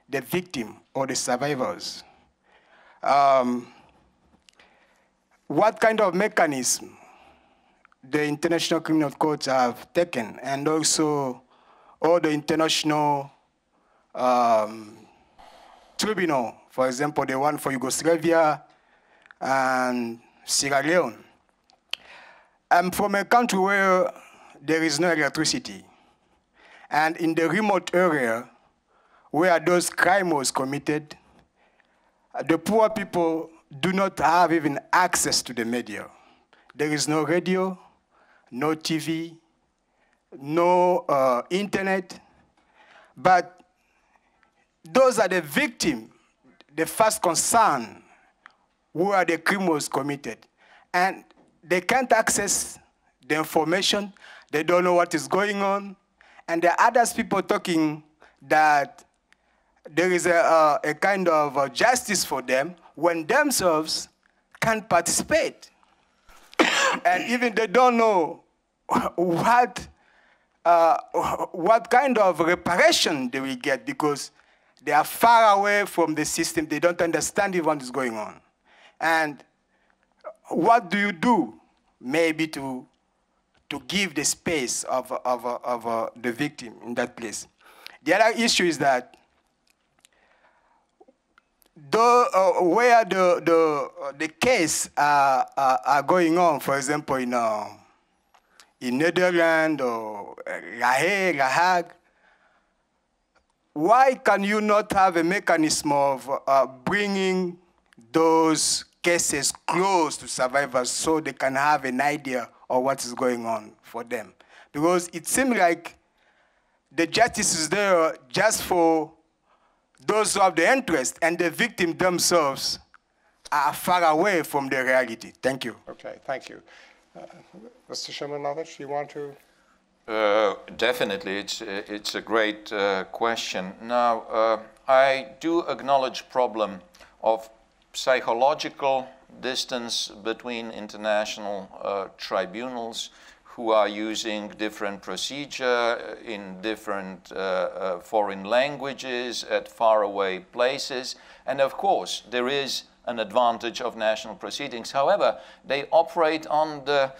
the victim or the survivors. What kind of mechanism the International Criminal Courts have taken, and also all the international tribunal, for example, the one for Yugoslavia and Sierra Leone. I'm from a country where there is no electricity. And in the remote area where those crimes was committed, the poor people do not have even access to the media. There is no radio, no TV, no internet. But those are the victims, the first concern, where the crime was committed. And they can't access the information. They don't know what is going on. And there are others people talking that there is a kind of justice for them when themselves can't participate. And even they don't know what kind of reparation they will get, because they are far away from the system. They don't understand what is going on. And what do you do, maybe to give the space of the victim in that place? The other issue is that where the case are going on, for example, in Netherlands or La Hague, why can you not have a mechanism of bringing those cases close to survivors so they can have an idea of what is going on for them? Because it seems like the justice is there just for those who have the interest, and the victims themselves are far away from the reality. Thank you. Okay, thank you. Mr. Szymanowicz, you want to? Definitely, it's a great question. Now, I do acknowledge problem of psychological distance between international tribunals who are using different procedure in different foreign languages at faraway places. And of course, there is an advantage of national proceedings. However, they operate on the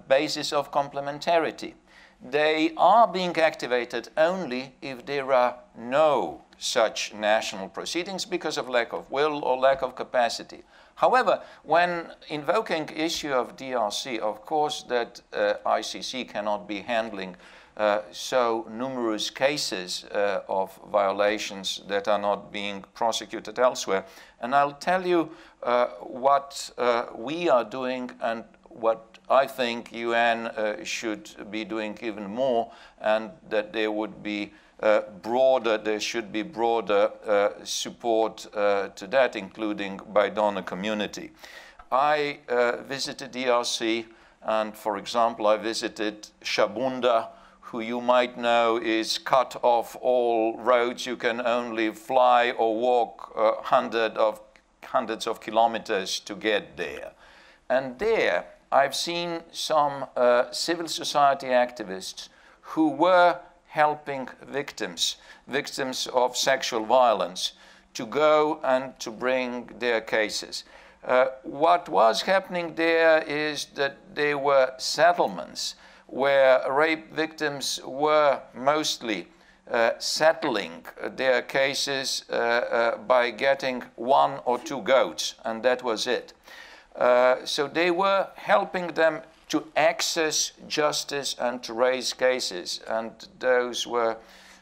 basis of complementarity. They are being activated only if there are no such national proceedings because of lack of will or lack of capacity. However, when invoking issue of DRC, of course that ICC cannot be handling so numerous cases of violations that are not being prosecuted elsewhere. And I'll tell you what we are doing and what I think UN should be doing even more, and that there would be there should be broader support to that, including by donor community. I visited DRC, and for example, I visited Shabunda, who you might know is cut off all roads. You can only fly or walk hundreds of kilometers to get there. And there, I've seen some civil society activists who were helping victims of sexual violence, to go and to bring their cases. What was happening there is that there were settlements where rape victims were mostly settling their cases by getting 1 or 2 goats, and that was it. So they were helping them to access justice and to raise cases, and those were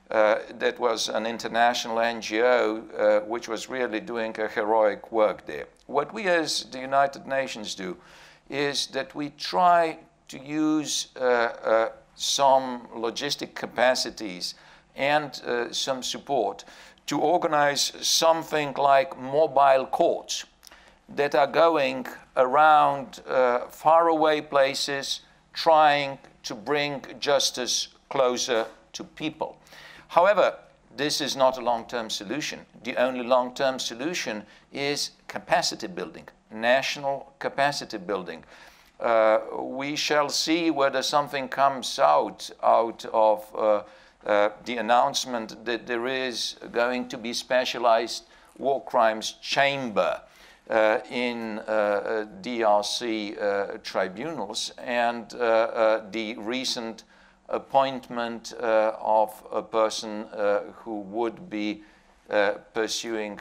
that was an international NGO which was really doing a heroic work there. What we as the United Nations do is that we try to use some logistic capacities and some support to organize something like mobile courts that are going around faraway places, trying to bring justice closer to people. However, this is not a long-term solution. The only long-term solution is capacity building, national capacity building. We shall see whether something comes out of the announcement that there is going to be specialized war crimes chamber in DRC tribunals, and the recent appointment of a person who would be pursuing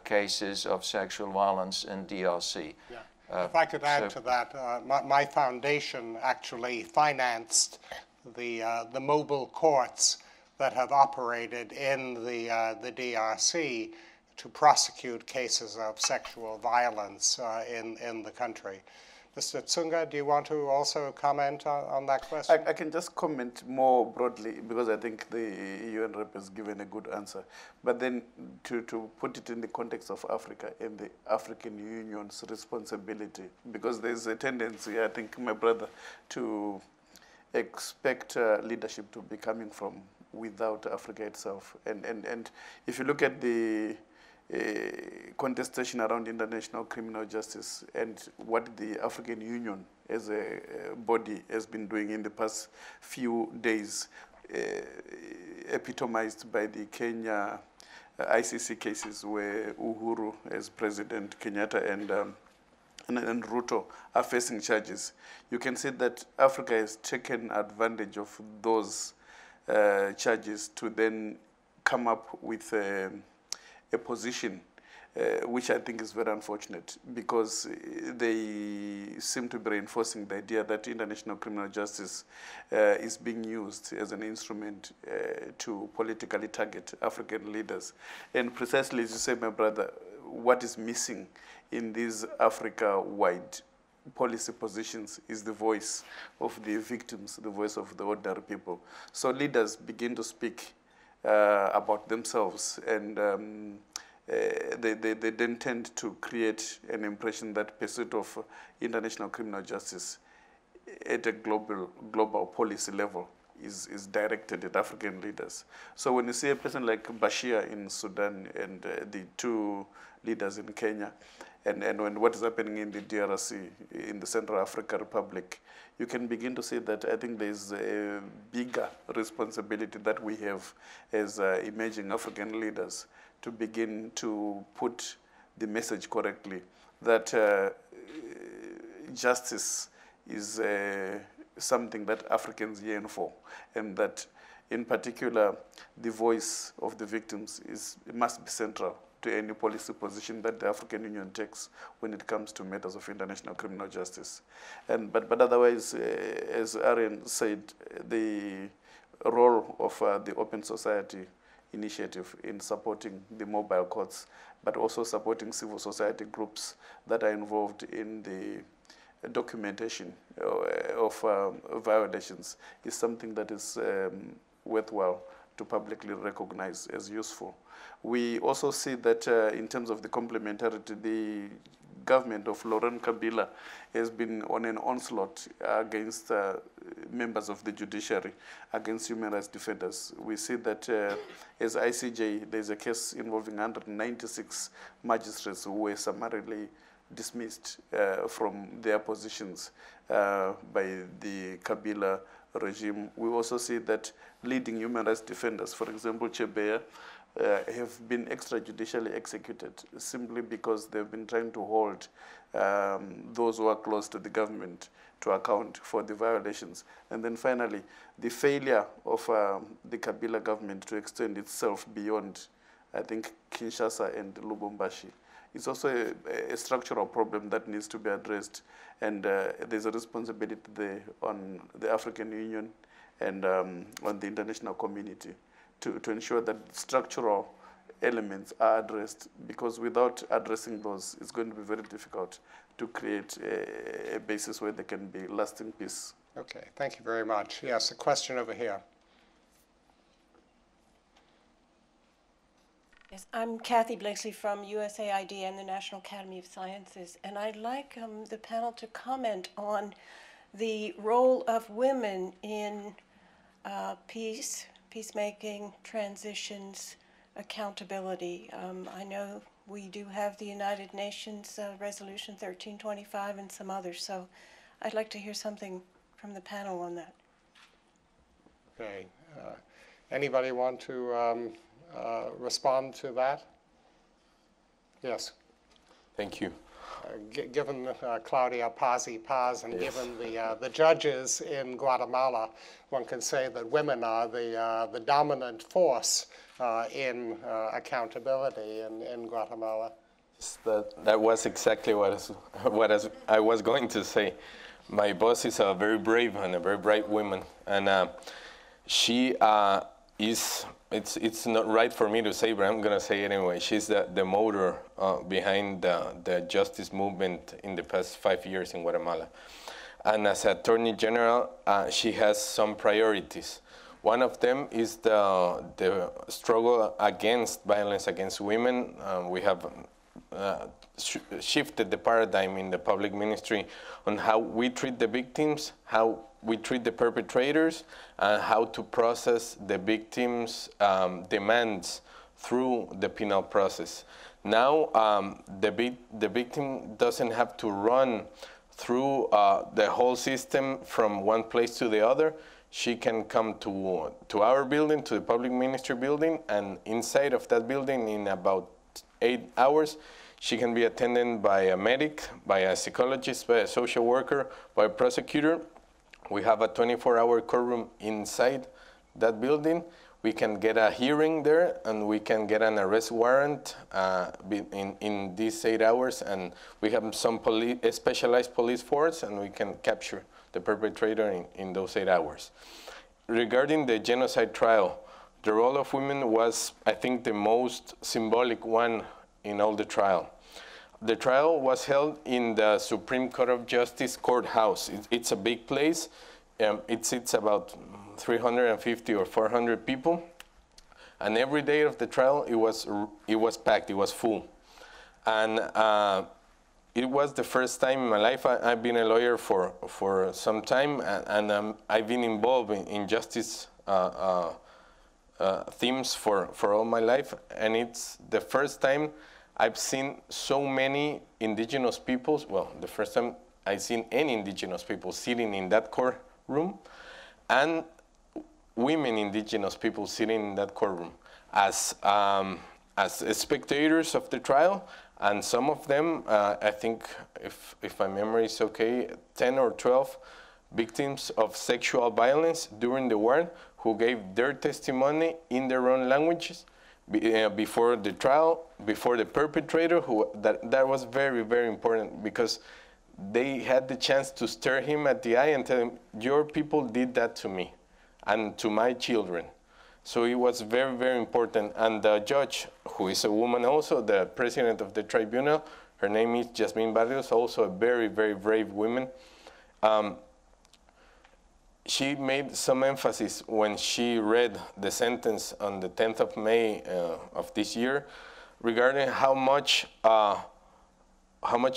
cases of sexual violence in DRC. Yeah. If I could add to that, my foundation actually financed the mobile courts that have operated in the DRC to prosecute cases of sexual violence in the country. Mr. Tsunga, do you want to also comment on that question? I can just comment more broadly, because I think the UN rep has given a good answer. But then to put it in the context of Africa and the African Union's responsibility, because there's a tendency, I think, my brother, to expect leadership to be coming from without Africa itself. And if you look at the contestation around international criminal justice and what the African Union as a body has been doing in the past few days, epitomized by the Kenya ICC cases where Uhuru as President, Kenyatta and Ruto are facing charges. You can see that Africa has taken advantage of those charges to then come up with a position which I think is very unfortunate, because they seem to be reinforcing the idea that international criminal justice is being used as an instrument to politically target African leaders. And precisely as you say, my brother, what is missing in these Africa-wide policy positions is the voice of the victims, the voice of the ordinary people. So leaders begin to speak about themselves, and they then tend to create an impression that pursuit of international criminal justice at a global policy level is directed at African leaders. So when you see a person like Bashir in Sudan and the two leaders in Kenya, and when what is happening in the DRC, in the Central African Republic, you can begin to see that I think there's a bigger responsibility that we have as emerging African leaders to begin to put the message correctly that justice is something that Africans yearn for, and that in particular the voice of the victims must be central to any policy position that the African Union takes when it comes to matters of international criminal justice. But otherwise, as Aryeh said, the role of the Open Society Initiative in supporting the mobile courts, but also supporting civil society groups that are involved in the documentation of violations is something that is worthwhile to publicly recognize as useful. We also see that in terms of the complementarity, the government of Laurent Kabila has been on an onslaught against members of the judiciary, against human rights defenders. We see that as ICJ, there's a case involving 196 magistrates who were summarily dismissed from their positions by the Kabila regime. We also see that leading human rights defenders, for example, Chebeya, have been extrajudicially executed simply because they've been trying to hold those who are close to the government to account for the violations. And then finally, the failure of the Kabila government to extend itself beyond, I think, Kinshasa and Lubumbashi. It's also a structural problem that needs to be addressed, and there's a responsibility there on the African Union and on the international community to ensure that structural elements are addressed, because without addressing those, it's going to be very difficult to create a basis where there can be lasting peace. Okay, thank you very much. Yes, a question over here. Yes, I'm Kathy Blakeslee from USAID and the National Academy of Sciences, and I'd like the panel to comment on the role of women in peacemaking, transitions, accountability. I know we do have the United Nations Resolution 1325 and some others, so I'd like to hear something from the panel on that. Okay. Anybody want to respond to that? Yes. Thank you. Given Claudia Paz, and yes. given the judges in Guatemala, one can say that women are the dominant force in accountability in Guatemala. That was exactly what I was going to say. My boss is a very brave and a very bright woman, and she is. It's not right for me to say, but I'm gonna say it anyway. She's the motor behind the justice movement in the past 5 years in Guatemala. And as Attorney General, she has some priorities. One of them is the struggle against violence against women. We have shifted the paradigm in the public ministry on how we treat the victims, how we treat the perpetrators, and how to process the victims' demands through the penal process. Now, the victim doesn't have to run through the whole system from one place to the other. She can come to our building, to the public ministry building, and inside of that building in about 8 hours, she can be attended by a medic, by a psychologist, by a social worker, by a prosecutor. We have a 24-hour courtroom inside that building. We can get a hearing there, and we can get an arrest warrant in these 8 hours, and we have some specialized police force, and we can capture the perpetrator in those 8 hours. Regarding the genocide trial, the role of women was, I think, the most symbolic one in all the trial. The trial was held in the Supreme Court of Justice courthouse. It's a big place. It sits about 350 or 400 people. And every day of the trial, it was packed, it was full. And it was the first time in my life. I've been a lawyer for some time, and I've been involved in justice themes for all my life. And it's the first time I've seen so many indigenous peoples, well, the first time I've seen any indigenous people sitting in that courtroom, and women indigenous people sitting in that courtroom as spectators of the trial, and some of them, I think, if my memory is okay, 10 or 12 victims of sexual violence during the war who gave their testimony in their own languages before the trial, before the perpetrator, that was very, very important, because they had the chance to stare him at the eye and tell him, your people did that to me and to my children. So it was very, very important. And the judge, who is a woman also, the president of the tribunal, her name is Jasmine Barrios, also a very, very brave woman. She made some emphasis when she read the sentence on the 10th of May of this year regarding how much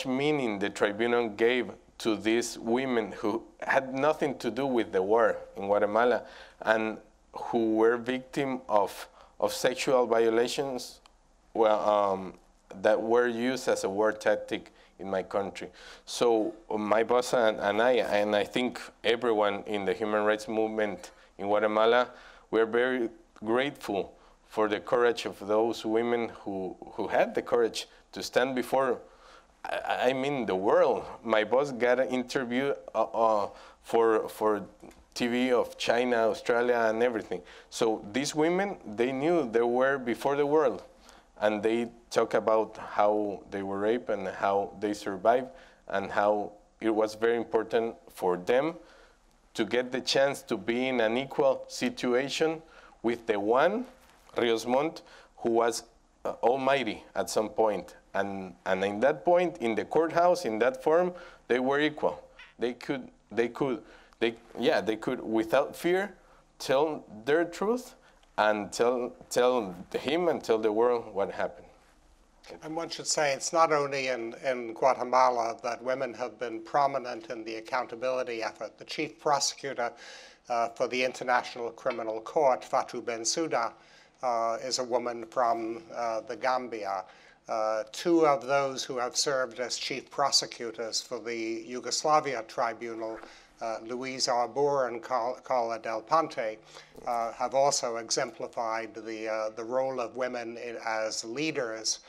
meaning the tribunal gave to these women who had nothing to do with the war in Guatemala and who were victims of sexual violations that were used as a war tactic in my country. So my boss and I think everyone in the human rights movement in Guatemala, we're very grateful for the courage of those women who had the courage to stand before, I mean, the world. My boss got an interview for TV of China, Australia, and everything. So these women, they knew they were before the world. And they talk about how they were raped and how they survived and how it was very important for them to get the chance to be in an equal situation with the one, Rios Montt, who was almighty at some point. And in that point, in the courthouse, in that forum, they were equal. They could, without fear, tell their truth and tell him and tell the world what happened. And one should say it's not only in Guatemala that women have been prominent in the accountability effort. The chief prosecutor for the International Criminal Court, Fatou Bensouda, is a woman from the Gambia. Two of those who have served as chief prosecutors for the Yugoslavia Tribunal, Luisa Arbor and Carla Del Ponte, have also exemplified the role of women as leaders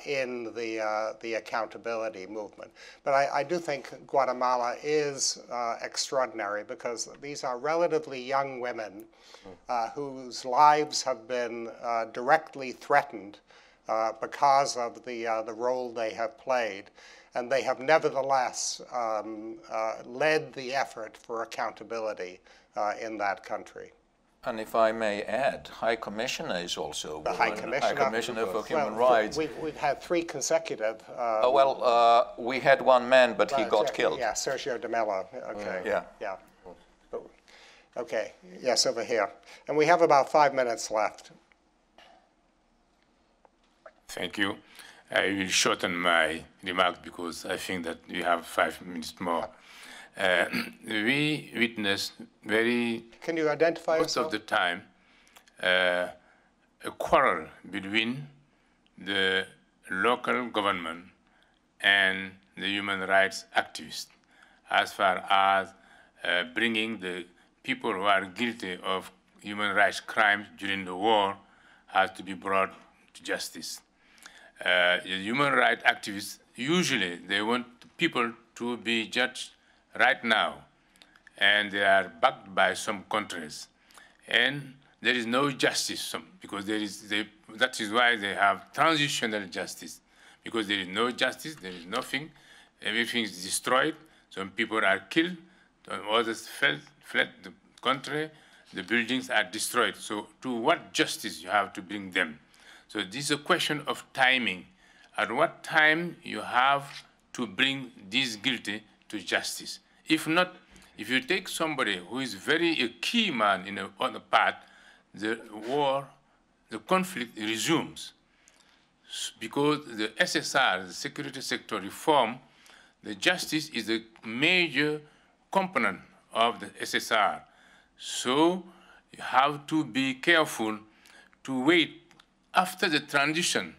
in the accountability movement. But I do think Guatemala is extraordinary because these are relatively young women whose lives have been directly threatened because of the role they have played. And they have nevertheless led the effort for accountability in that country. And if I may add, High Commissioner is also The High Commissioner for Human Rights. We've had three consecutive. We had one man, but he got killed. Yeah, Sergio de Mello. Okay. Yeah. Okay. Yes, over here. And we have about 5 minutes left. Thank you. I will shorten my remarks because I think that we have 5 minutes more. We witness very, Can you identify most yourself? of the time, a quarrel between the local government and the human rights activists as far as bringing the people who are guilty of human rights crimes during the war has to be brought to justice. The human rights activists, usually they want people to be judged right now, and they are backed by some countries. And there is no justice, because that is why they have transitional justice. Because there is no justice, there is nothing, everything is destroyed, some people are killed, others fled the country, the buildings are destroyed. So to what justice you have to bring them? So this is a question of timing. At what time you have to bring these guilty to justice? If not, if you take somebody who is a key man in another part, the war, the conflict resumes. Because the SSR, the security sector reform, the justice is a major component of the SSR. So you have to be careful to wait after the transition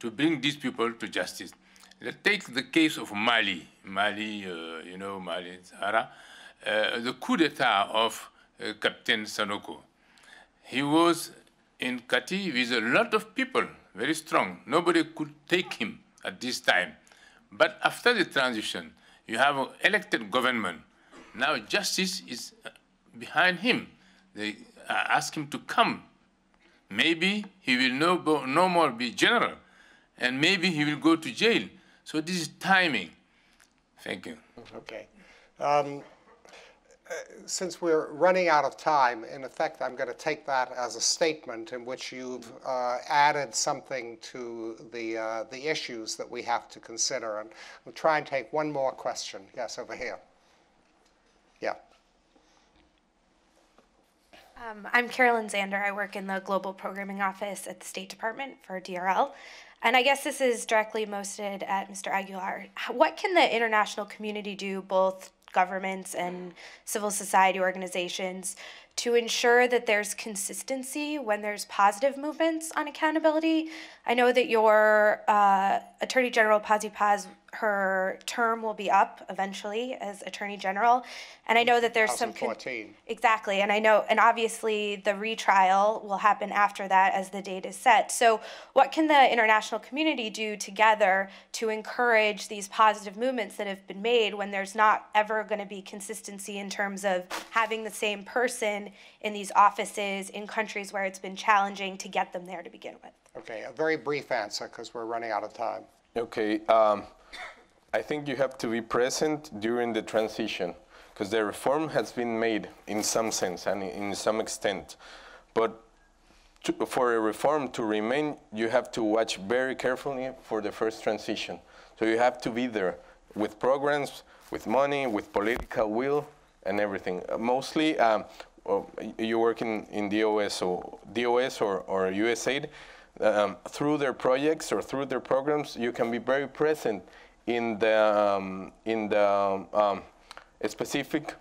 to bring these people to justice. Let's take the case of Mali, Mali, Sahara, the coup d'etat of Captain Sanoko. He was in Kati with a lot of people, very strong. Nobody could take him at this time. But after the transition, you have an elected government. Now justice is behind him. They ask him to come. Maybe he will no more be general, and maybe he will go to jail. So this is timing. Thank you. Okay. Since we're running out of time, in effect, I'm going to take that as a statement in which you've added something to the issues that we have to consider. And we'll try and take one more question. Yes, over here. Yeah. I'm Carolyn Zander. I work in the Global Programming Office at the State Department for DRL. And I guess this is directly mosted at Mr. Aguilar. What can the international community do, both governments and civil society organizations, to ensure that there's consistency when there's positive movements on accountability? I know that your Attorney General Pazzi Paz, her term will be up eventually as Attorney General, and I know that there's some exactly, and I know, and obviously the retrial will happen after that as the date is set. So what can the international community do together to encourage these positive movements that have been made when there's not ever going to be consistency in terms of having the same person in these offices in countries where it's been challenging to get them there to begin with? Okay, a very brief answer because we're running out of time. Okay, I think you have to be present during the transition because the reform has been made in some sense and in some extent. But for a reform to remain, you have to watch very carefully for the first transition. So you have to be there with programs, with money, with political will, and everything. Mostly, you work in DOS or USAID. through their projects or through their programs, you can be very present in the specific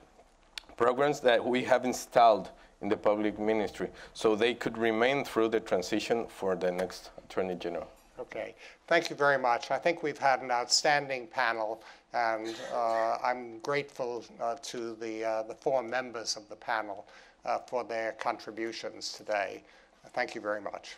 programs that we have installed in the public ministry, so they could remain through the transition for the next Attorney General. Okay, thank you very much. I think we've had an outstanding panel, and I'm grateful to the 4 members of the panel for their contributions today. Thank you very much.